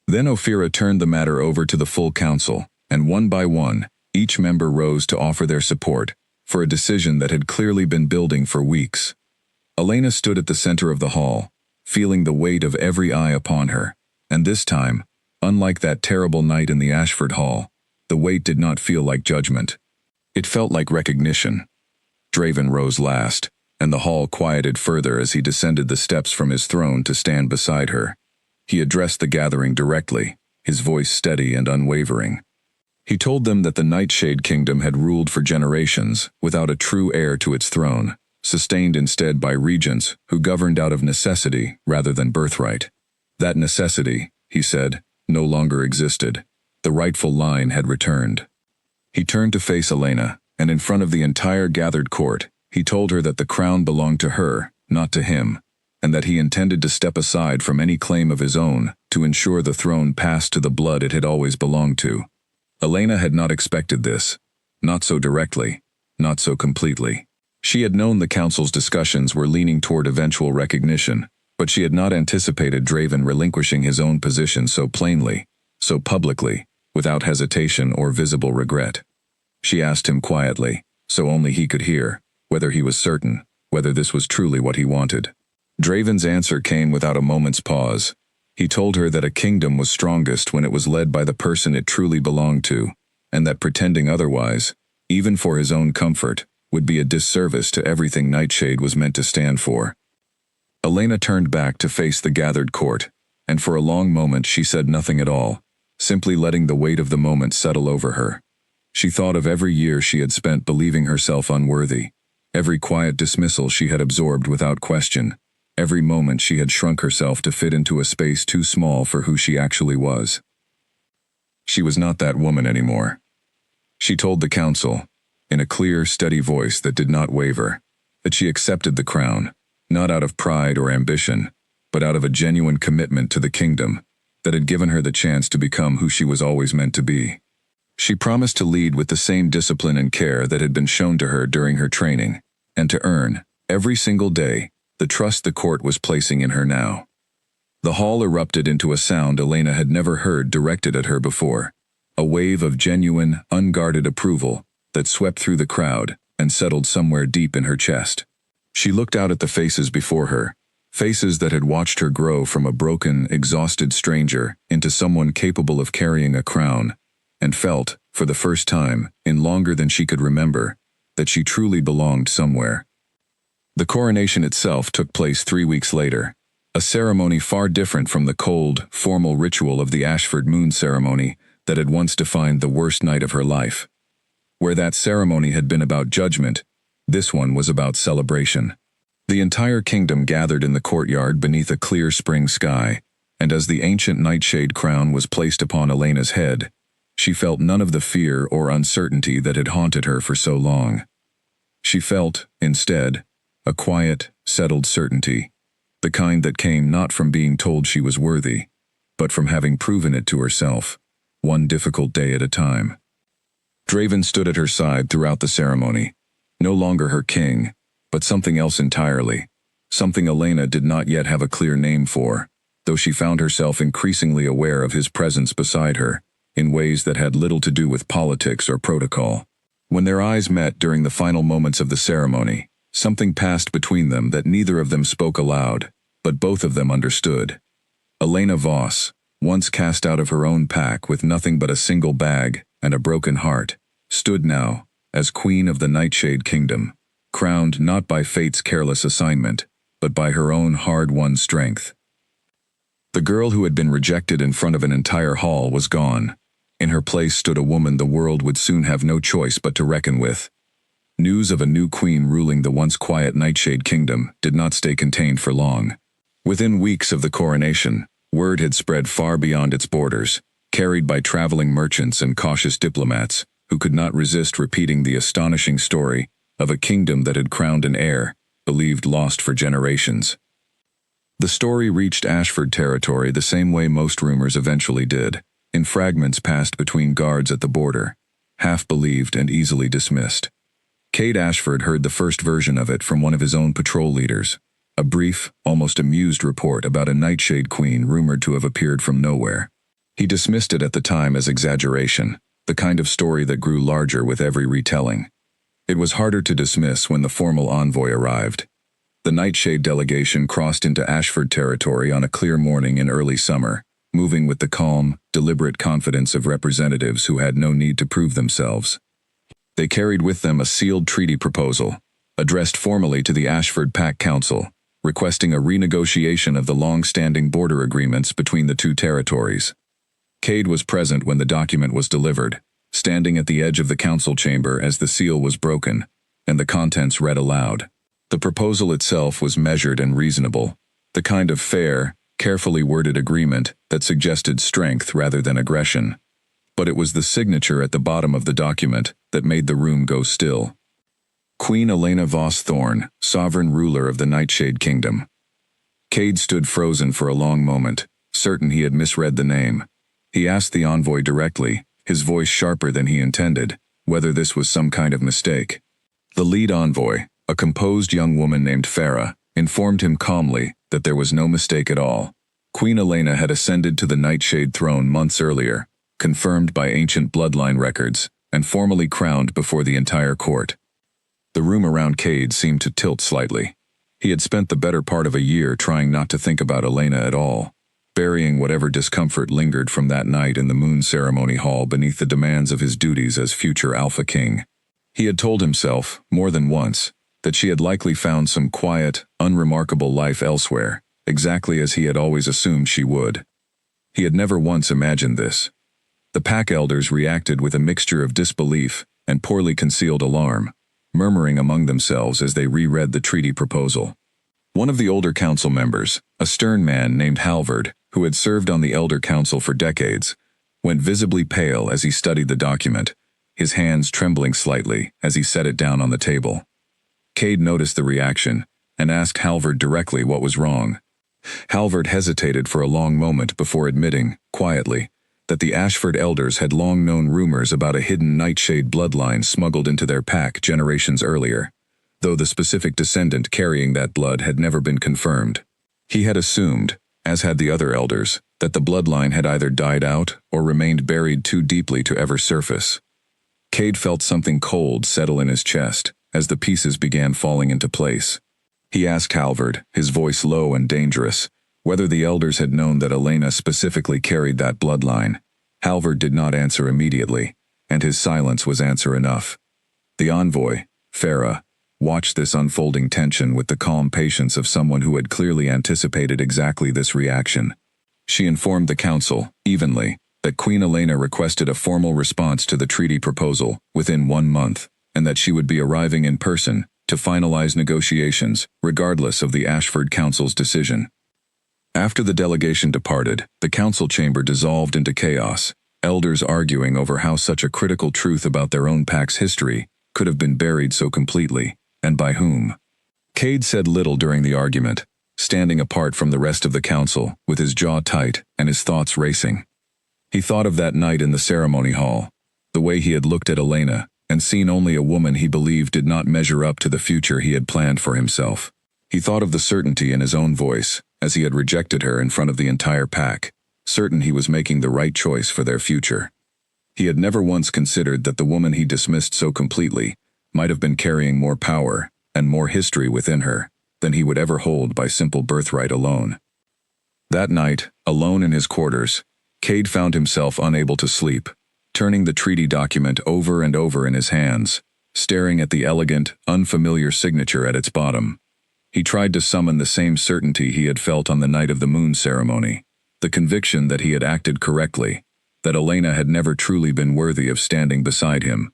[SPEAKER 1] Then Ophira turned the matter over to the full council, and one by one, each member rose to offer their support, for a decision that had clearly been building for weeks. Elena stood at the center of the hall, feeling the weight of every eye upon her, and this time, unlike that terrible night in the Ashford Hall, the weight did not feel like judgment. It felt like recognition. Draven rose last, and the hall quieted further as he descended the steps from his throne to stand beside her. He addressed the gathering directly, his voice steady and unwavering. He told them that the Nightshade Kingdom had ruled for generations without a true heir to its throne, sustained instead by regents who governed out of necessity rather than birthright. That necessity, he said, no longer existed. The rightful line had returned. He turned to face Elena, and in front of the entire gathered court, he told her that the crown belonged to her, not to him, and that he intended to step aside from any claim of his own to ensure the throne passed to the blood it had always belonged to. Elena had not expected this. Not so directly, not so completely. She had known the council's discussions were leaning toward eventual recognition, but she had not anticipated Draven relinquishing his own position so plainly, so publicly, without hesitation or visible regret. She asked him quietly, so only he could hear, whether he was certain, whether this was truly what he wanted. Draven's answer came without a moment's pause. He told her that a kingdom was strongest when it was led by the person it truly belonged to, and that pretending otherwise, even for his own comfort, would be a disservice to everything Nightshade was meant to stand for. Elena turned back to face the gathered court, and for a long moment she said nothing at all, simply letting the weight of the moment settle over her. She thought of every year she had spent believing herself unworthy, every quiet dismissal she had absorbed without question, every moment she had shrunk herself to fit into a space too small for who she actually was. She was not that woman anymore. She told the council, in a clear, steady voice that did not waver, that she accepted the crown, not out of pride or ambition, but out of a genuine commitment to the kingdom that had given her the chance to become who she was always meant to be. She promised to lead with the same discipline and care that had been shown to her during her training, and to earn, every single day, the trust the court was placing in her now. The hall erupted into a sound Elena had never heard directed at her before, a wave of genuine, unguarded approval that swept through the crowd and settled somewhere deep in her chest. She looked out at the faces before her, faces that had watched her grow from a broken, exhausted stranger into someone capable of carrying a crown, and felt, for the first time, in longer than she could remember, that she truly belonged somewhere. The coronation itself took place 3 weeks later, a ceremony far different from the cold, formal ritual of the Ashford Moon ceremony that had once defined the worst night of her life. Where that ceremony had been about judgment, this one was about celebration. The entire kingdom gathered in the courtyard beneath a clear spring sky, and as the ancient Nightshade crown was placed upon Elena's head, she felt none of the fear or uncertainty that had haunted her for so long. She felt, instead, a quiet, settled certainty, the kind that came not from being told she was worthy, but from having proven it to herself, one difficult day at a time. Draven stood at her side throughout the ceremony, no longer her king, but something else entirely, something Elena did not yet have a clear name for, though she found herself increasingly aware of his presence beside her, in ways that had little to do with politics or protocol. When their eyes met during the final moments of the ceremony, something passed between them that neither of them spoke aloud, but both of them understood. Elena Voss, once cast out of her own pack with nothing but a single bag and a broken heart, stood now, as queen of the Nightshade Kingdom, crowned not by fate's careless assignment, but by her own hard-won strength. The girl who had been rejected in front of an entire hall was gone. In her place stood a woman the world would soon have no choice but to reckon with. News of a new queen ruling the once quiet Nightshade Kingdom did not stay contained for long. Within weeks of the coronation, word had spread far beyond its borders, carried by traveling merchants and cautious diplomats who could not resist repeating the astonishing story of a kingdom that had crowned an heir, believed lost for generations. The story reached Ashford territory the same way most rumors eventually did, in fragments passed between guards at the border, half believed and easily dismissed. Cade Ashford heard the first version of it from one of his own patrol leaders, a brief, almost amused report about a Nightshade queen rumored to have appeared from nowhere. He dismissed it at the time as exaggeration, the kind of story that grew larger with every retelling. It was harder to dismiss when the formal envoy arrived. The Nightshade delegation crossed into Ashford territory on a clear morning in early summer, moving with the calm, deliberate confidence of representatives who had no need to prove themselves. They carried with them a sealed treaty proposal, addressed formally to the Ashford Pact Council, requesting a renegotiation of the long-standing border agreements between the two territories. Cade was present when the document was delivered, standing at the edge of the council chamber as the seal was broken, and the contents read aloud. The proposal itself was measured and reasonable, the kind of fair, carefully worded agreement that suggested strength rather than aggression. But it was the signature at the bottom of the document that made the room go still. Queen Elena Voss Thorn, sovereign ruler of the Nightshade Kingdom. Cade stood frozen for a long moment, certain he had misread the name. He asked the envoy directly, his voice sharper than he intended, whether this was some kind of mistake. The lead envoy, a composed young woman named Farah, informed him calmly that there was no mistake at all. Queen Elena had ascended to the Nightshade throne months earlier, confirmed by ancient bloodline records, and formally crowned before the entire court. The room around Cade seemed to tilt slightly. He had spent the better part of a year trying not to think about Elena at all. burying whatever discomfort lingered from that night in the moon ceremony hall beneath the demands of his duties as future Alpha King. He had told himself, more than once, that she had likely found some quiet, unremarkable life elsewhere, exactly as he had always assumed she would. He had never once imagined this. The pack elders reacted with a mixture of disbelief and poorly concealed alarm, murmuring among themselves as they reread the treaty proposal. One of the older council members, a stern man named Halvard, who had served on the Elder Council for decades, went visibly pale as he studied the document, his hands trembling slightly as he set it down on the table. Cade noticed the reaction and asked Halvard directly what was wrong. Halvard hesitated for a long moment before admitting, quietly, that the Ashford elders had long known rumors about a hidden Nightshade bloodline smuggled into their pack generations earlier, though the specific descendant carrying that blood had never been confirmed. He had assumed, as had the other elders, that the bloodline had either died out or remained buried too deeply to ever surface. Cade felt something cold settle in his chest as the pieces began falling into place. He asked Halvard, his voice low and dangerous, whether the elders had known that Elena specifically carried that bloodline. Halvard did not answer immediately, and his silence was answer enough. The envoy, Farah, watched this unfolding tension with the calm patience of someone who had clearly anticipated exactly this reaction. She informed the council, evenly, that Queen Elena requested a formal response to the treaty proposal within 1 month, and that she would be arriving in person to finalize negotiations, regardless of the Ashford Council's decision. After the delegation departed, the council chamber dissolved into chaos, elders arguing over how such a critical truth about their own pack's history could have been buried so completely, and by whom. Cade said little during the argument, standing apart from the rest of the council, with his jaw tight and his thoughts racing. He thought of that night in the ceremony hall, the way he had looked at Elena, and seen only a woman he believed did not measure up to the future he had planned for himself. He thought of the certainty in his own voice, as he had rejected her in front of the entire pack, certain he was making the right choice for their future. He had never once considered that the woman he dismissed so completely might have been carrying more power and more history within her than he would ever hold by simple birthright alone. That night, alone in his quarters, Cade found himself unable to sleep, turning the treaty document over and over in his hands, staring at the elegant, unfamiliar signature at its bottom. He tried to summon the same certainty he had felt on the night of the moon ceremony, the conviction that he had acted correctly, that Elena had never truly been worthy of standing beside him.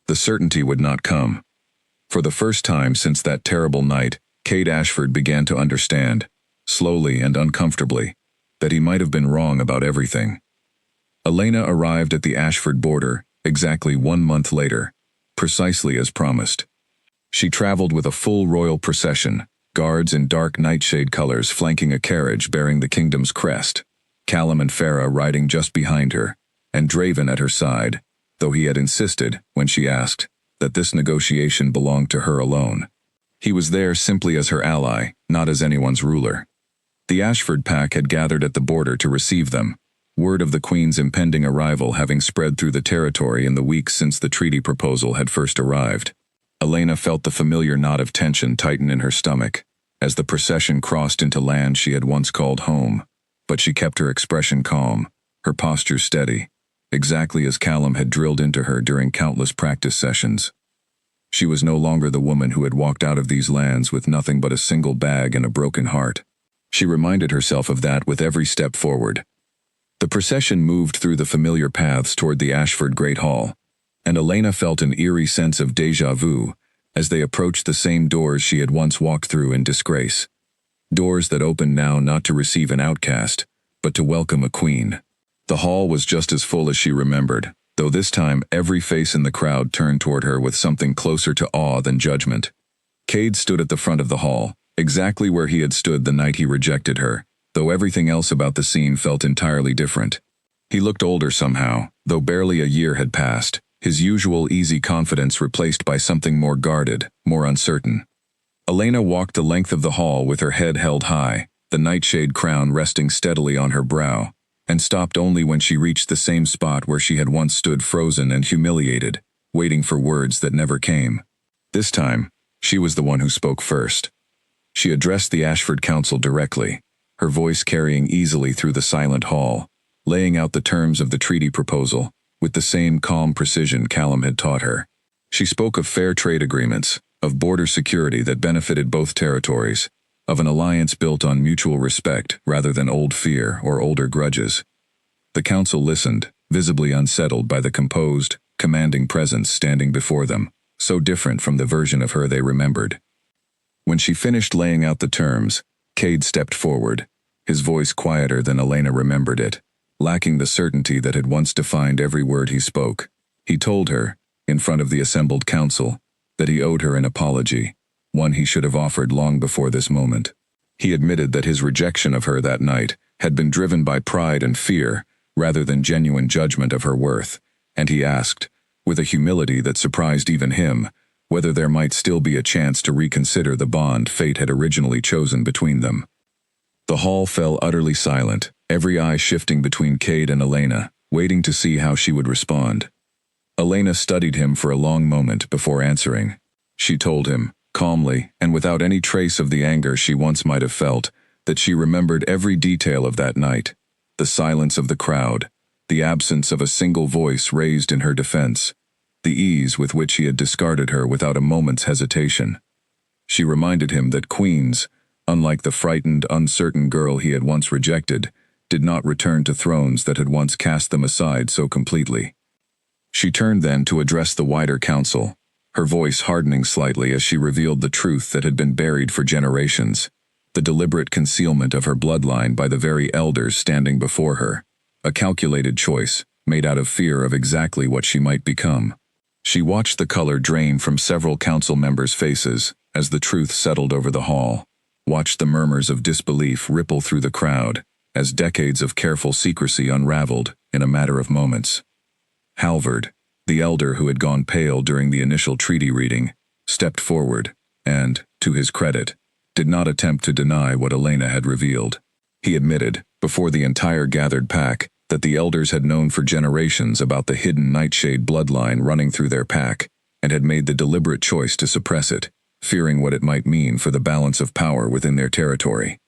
[SPEAKER 1] The certainty would not come. For the first time since that terrible night, Cade Ashford began to understand, slowly and uncomfortably, that he might have been wrong about everything. Elena arrived at the Ashford border exactly 1 month later, precisely as promised. She traveled with a full royal procession, guards in dark nightshade colors flanking a carriage bearing the kingdom's crest, Callum and Farah riding just behind her, and Draven at her side, though he had insisted, when she asked, that this negotiation belonged to her alone. He was there simply as her ally, not as anyone's ruler. The Ashford pack had gathered at the border to receive them, word of the Queen's impending arrival having spread through the territory in the weeks since the treaty proposal had first arrived. Elena felt the familiar knot of tension tighten in her stomach, as the procession crossed into land she had once called home, but she kept her expression calm, her posture steady, exactly as Callum had drilled into her during countless practice sessions. She was no longer the woman who had walked out of these lands with nothing but a single bag and a broken heart. She reminded herself of that with every step forward. The procession moved through the familiar paths toward the Ashford Great Hall, and Elena felt an eerie sense of déjà vu as they approached the same doors she had once walked through in disgrace. Doors that opened now not to receive an outcast, but to welcome a queen. The hall was just as full as she remembered, though this time every face in the crowd turned toward her with something closer to awe than judgment. Cade stood at the front of the hall, exactly where he had stood the night he rejected her, though everything else about the scene felt entirely different. He looked older somehow, though barely a year had passed, his usual easy confidence replaced by something more guarded, more uncertain. Elena walked the length of the hall with her head held high, the nightshade crown resting steadily on her brow, and stopped only when she reached the same spot where she had once stood frozen and humiliated, waiting for words that never came. This time, she was the one who spoke first. She addressed the Ashford Council directly, her voice carrying easily through the silent hall, laying out the terms of the treaty proposal, with the same calm precision Callum had taught her. She spoke of fair trade agreements, of border security that benefited both territories, of an alliance built on mutual respect rather than old fear or older grudges. The council listened, visibly unsettled by the composed, commanding presence standing before them, so different from the version of her they remembered. When she finished laying out the terms, Cade stepped forward, his voice quieter than Elena remembered it, lacking the certainty that had once defined every word he spoke. He told her, in front of the assembled council, that he owed her an apology, one he should have offered long before this moment. He admitted that his rejection of her that night had been driven by pride and fear rather than genuine judgment of her worth, and he asked, with a humility that surprised even him, whether there might still be a chance to reconsider the bond fate had originally chosen between them. The hall fell utterly silent, every eye shifting between Cade and Elena, waiting to see how she would respond. Elena studied him for a long moment before answering. She told him, calmly and without any trace of the anger she once might have felt, that she remembered every detail of that night, the silence of the crowd, the absence of a single voice raised in her defense, the ease with which he had discarded her without a moment's hesitation. She reminded him that queens, unlike the frightened, uncertain girl he had once rejected, did not return to thrones that had once cast them aside so completely. She turned then to address the wider council, her voice hardening slightly as she revealed the truth that had been buried for generations, the deliberate concealment of her bloodline by the very elders standing before her, a calculated choice, made out of fear of exactly what she might become. She watched the color drain from several council members' faces as the truth settled over the hall, watched the murmurs of disbelief ripple through the crowd as decades of careful secrecy unraveled in a matter of moments. Halvard, the elder who had gone pale during the initial treaty reading, stepped forward and, to his credit, did not attempt to deny what Elena had revealed. He admitted, before the entire gathered pack, that the elders had known for generations about the hidden Nightshade bloodline running through their pack, and had made the deliberate choice to suppress it, fearing what it might mean for the balance of power within their territory.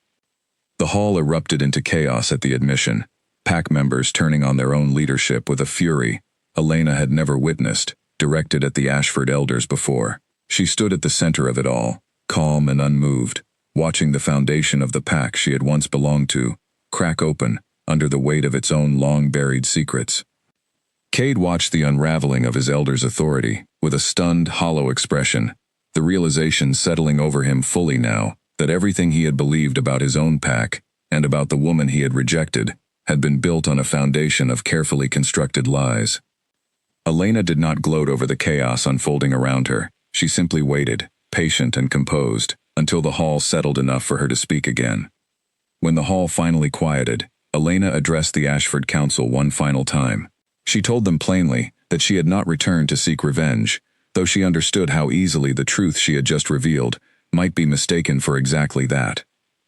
[SPEAKER 1] The hall erupted into chaos at the admission, pack members turning on their own leadership with a fury Elena had never witnessed, directed at the Ashford elders before. She stood at the center of it all, calm and unmoved, watching the foundation of the pack she had once belonged to crack open under the weight of its own long-buried secrets. Cade watched the unraveling of his elders' authority with a stunned, hollow expression, the realization settling over him fully now that everything he had believed about his own pack and about the woman he had rejected had been built on a foundation of carefully constructed lies. Elena did not gloat over the chaos unfolding around her. She simply waited, patient and composed, until the hall settled enough for her to speak again. When the hall finally quieted, Elena addressed the Ashford Council one final time. She told them plainly that she had not returned to seek revenge, though she understood how easily the truth she had just revealed might be mistaken for exactly that.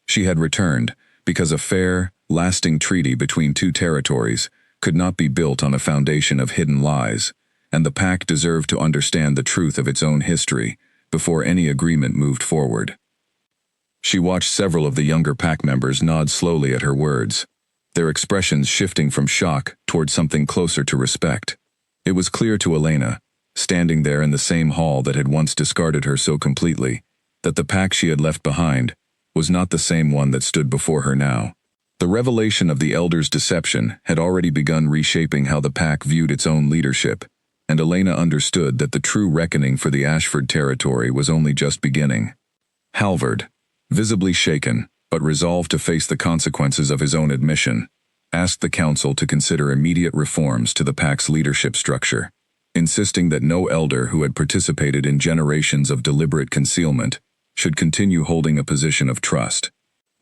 [SPEAKER 1] She had returned because a fair, lasting treaty between two territories could not be built on a foundation of hidden lies, and the pack deserved to understand the truth of its own history before any agreement moved forward. She watched several of the younger pack members nod slowly at her words, their expressions shifting from shock toward something closer to respect. It was clear to Elena, standing there in the same hall that had once discarded her so completely, that the pack she had left behind was not the same one that stood before her now. The revelation of the elders' deception had already begun reshaping how the pack viewed its own leadership, and Elena understood that the true reckoning for the Ashford territory was only just beginning. Halvard, visibly shaken, but resolved to face the consequences of his own admission, asked the council to consider immediate reforms to the pack's leadership structure, insisting that no elder who had participated in generations of deliberate concealment should continue holding a position of trust.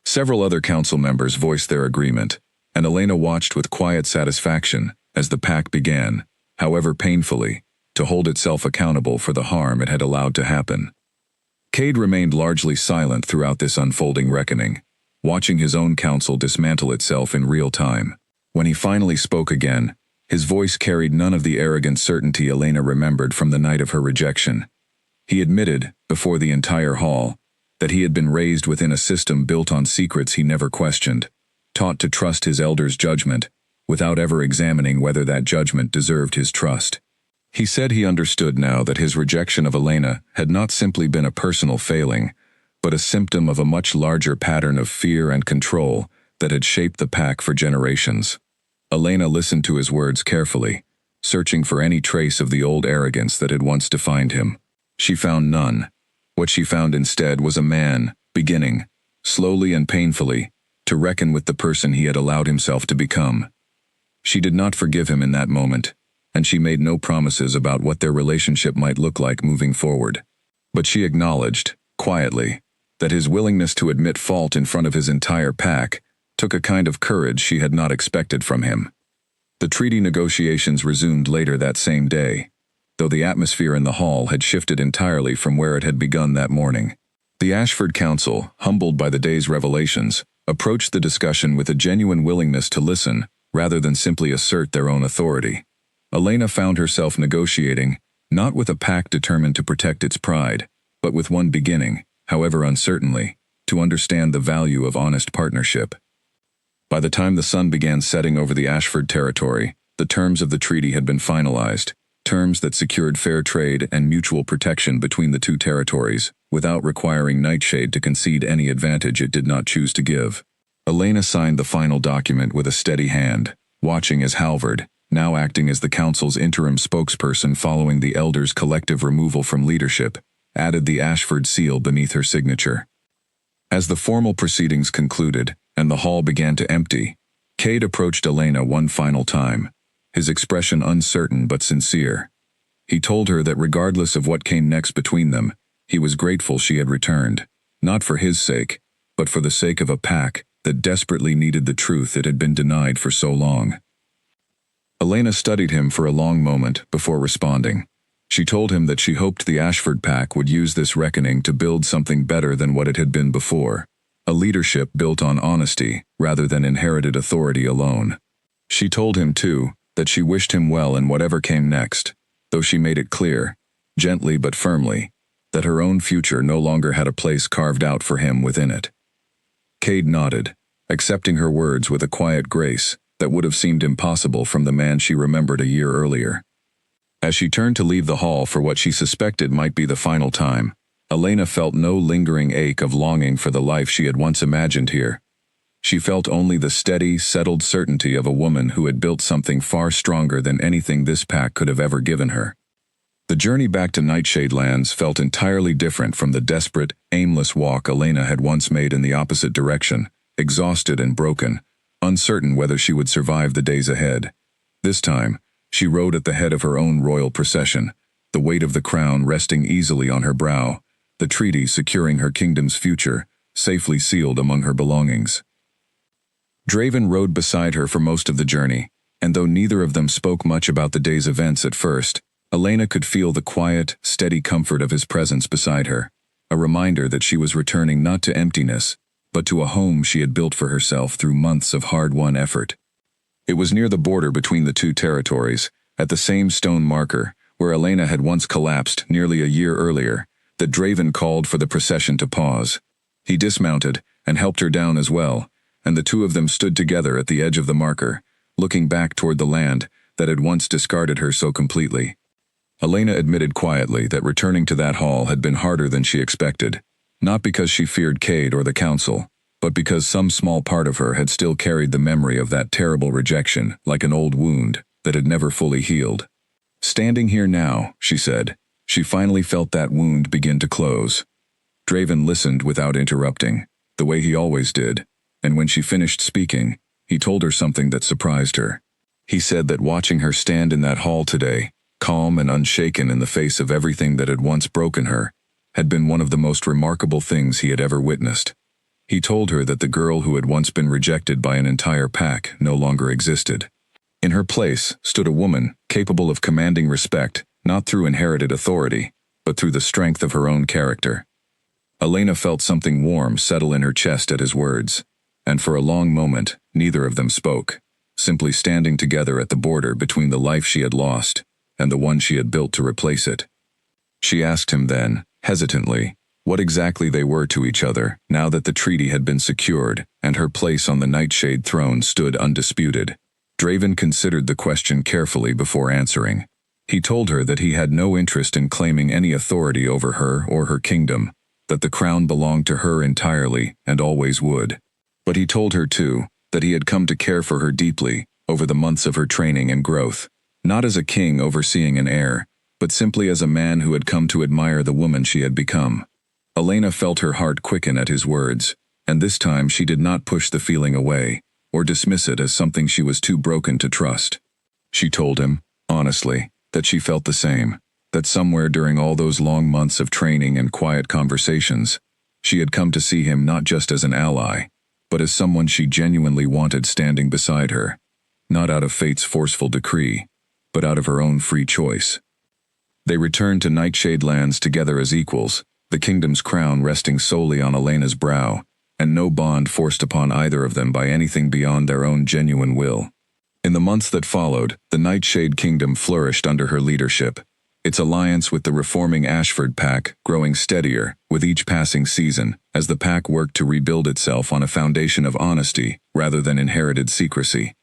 [SPEAKER 1] Several other council members voiced their agreement, and Elena watched with quiet satisfaction as the pack began, however painfully, to hold itself accountable for the harm it had allowed to happen. Cade remained largely silent throughout this unfolding reckoning, watching his own council dismantle itself in real time. When he finally spoke again, his voice carried none of the arrogant certainty Elena remembered from the night of her rejection. He admitted, before the entire hall, that he had been raised within a system built on secrets he never questioned, taught to trust his elders' judgment, without ever examining whether that judgment deserved his trust. He said he understood now that his rejection of Elena had not simply been a personal failing, but a symptom of a much larger pattern of fear and control that had shaped the pack for generations. Elena listened to his words carefully, searching for any trace of the old arrogance that had once defined him. She found none. What she found instead was a man, beginning, slowly and painfully, to reckon with the person he had allowed himself to become. She did not forgive him in that moment, and she made no promises about what their relationship might look like moving forward. But she acknowledged, quietly, that his willingness to admit fault in front of his entire pack took a kind of courage she had not expected from him. The treaty negotiations resumed later that same day, though the atmosphere in the hall had shifted entirely from where it had begun that morning. The Ashford Council, humbled by the day's revelations, approached the discussion with a genuine willingness to listen rather than simply assert their own authority. Elena found herself negotiating, not with a pack determined to protect its pride, but with one beginning, however uncertainly, to understand the value of honest partnership. By the time the sun began setting over the Ashford territory, the terms of the treaty had been finalized, terms that secured fair trade and mutual protection between the two territories, without requiring Nightshade to concede any advantage it did not choose to give. Elena signed the final document with a steady hand, watching as Halvard, now acting as the council's interim spokesperson following the elders' collective removal from leadership, added the Ashford seal beneath her signature. As the formal proceedings concluded, and the hall began to empty, Cade approached Elena one final time, his expression uncertain but sincere. He told her that regardless of what came next between them, he was grateful she had returned, not for his sake, but for the sake of a pack that desperately needed the truth it had been denied for so long. Elena studied him for a long moment before responding. She told him that she hoped the Ashford pack would use this reckoning to build something better than what it had been before, a leadership built on honesty rather than inherited authority alone. She told him, too, that she wished him well in whatever came next, though she made it clear, gently but firmly, that her own future no longer had a place carved out for him within it. Cade nodded, accepting her words with a quiet grace that would have seemed impossible from the man she remembered a year earlier. As she turned to leave the hall for what she suspected might be the final time, Elena felt no lingering ache of longing for the life she had once imagined here. She felt only the steady, settled certainty of a woman who had built something far stronger than anything this pack could have ever given her. The journey back to Nightshade Lands felt entirely different from the desperate, aimless walk Elena had once made in the opposite direction, exhausted and broken, uncertain whether she would survive the days ahead. This time, she rode at the head of her own royal procession, the weight of the crown resting easily on her brow, the treaty securing her kingdom's future, safely sealed among her belongings. Draven rode beside her for most of the journey, and though neither of them spoke much about the day's events at first, Elena could feel the quiet, steady comfort of his presence beside her, a reminder that she was returning not to emptiness, but to a home she had built for herself through months of hard-won effort. It was near the border between the two territories, at the same stone marker, where Elena had once collapsed nearly a year earlier, that Draven called for the procession to pause. He dismounted and helped her down as well, and the two of them stood together at the edge of the marker, looking back toward the land that had once discarded her so completely. Elena admitted quietly that returning to that hall had been harder than she expected, not because she feared Cade or the council, but because some small part of her had still carried the memory of that terrible rejection like an old wound that had never fully healed. Standing here now, she said, she finally felt that wound begin to close. Draven listened without interrupting, the way he always did, and when she finished speaking, he told her something that surprised her. He said that watching her stand in that hall today, calm and unshaken in the face of everything that had once broken her, had been one of the most remarkable things he had ever witnessed. He told her that the girl who had once been rejected by an entire pack no longer existed. In her place stood a woman capable of commanding respect, not through inherited authority, but through the strength of her own character. Elena felt something warm settle in her chest at his words, and for a long moment neither of them spoke, simply standing together at the border between the life she had lost and the one she had built to replace it. She asked him then, hesitantly, what exactly they were to each other, now that the treaty had been secured and her place on the Nightshade throne stood undisputed. Draven considered the question carefully before answering. He told her that he had no interest in claiming any authority over her or her kingdom, that the crown belonged to her entirely and always would. But he told her, too, that he had come to care for her deeply over the months of her training and growth, not as a king overseeing an heir, but simply as a man who had come to admire the woman she had become. Elena felt her heart quicken at his words, and this time she did not push the feeling away, or dismiss it as something she was too broken to trust. She told him, honestly, that she felt the same, that somewhere during all those long months of training and quiet conversations, she had come to see him not just as an ally, but as someone she genuinely wanted standing beside her, not out of fate's forceful decree, but out of her own free choice. They returned to Nightshade Lands together as equals, the kingdom's crown resting solely on Elena's brow, and no bond forced upon either of them by anything beyond their own genuine will. In the months that followed, the Nightshade Kingdom flourished under her leadership, its alliance with the reforming Ashford Pack growing steadier with each passing season as the pack worked to rebuild itself on a foundation of honesty rather than inherited secrecy.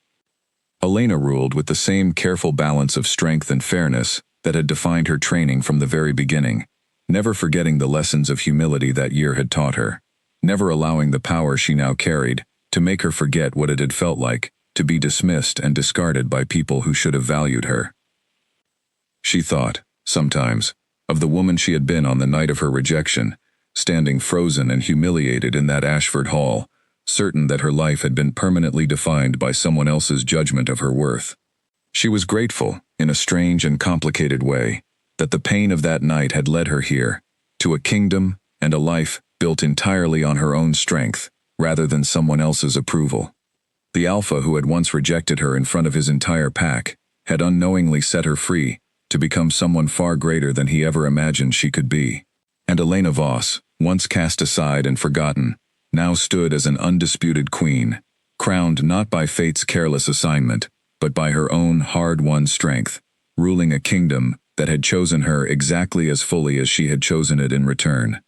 [SPEAKER 1] Elena ruled with the same careful balance of strength and fairness that had defined her training from the very beginning, never forgetting the lessons of humility that year had taught her, never allowing the power she now carried to make her forget what it had felt like to be dismissed and discarded by people who should have valued her. She thought, sometimes, of the woman she had been on the night of her rejection, standing frozen and humiliated in that Ashford Hall, certain that her life had been permanently defined by someone else's judgment of her worth. She was grateful, in a strange and complicated way, that the pain of that night had led her here, to a kingdom and a life built entirely on her own strength, rather than someone else's approval. The Alpha who had once rejected her in front of his entire pack had unknowingly set her free to become someone far greater than he ever imagined she could be. And Elena Voss, once cast aside and forgotten, now stood as an undisputed queen, crowned not by fate's careless assignment, but by her own hard-won strength, ruling a kingdom that had chosen her exactly as fully as she had chosen it in return.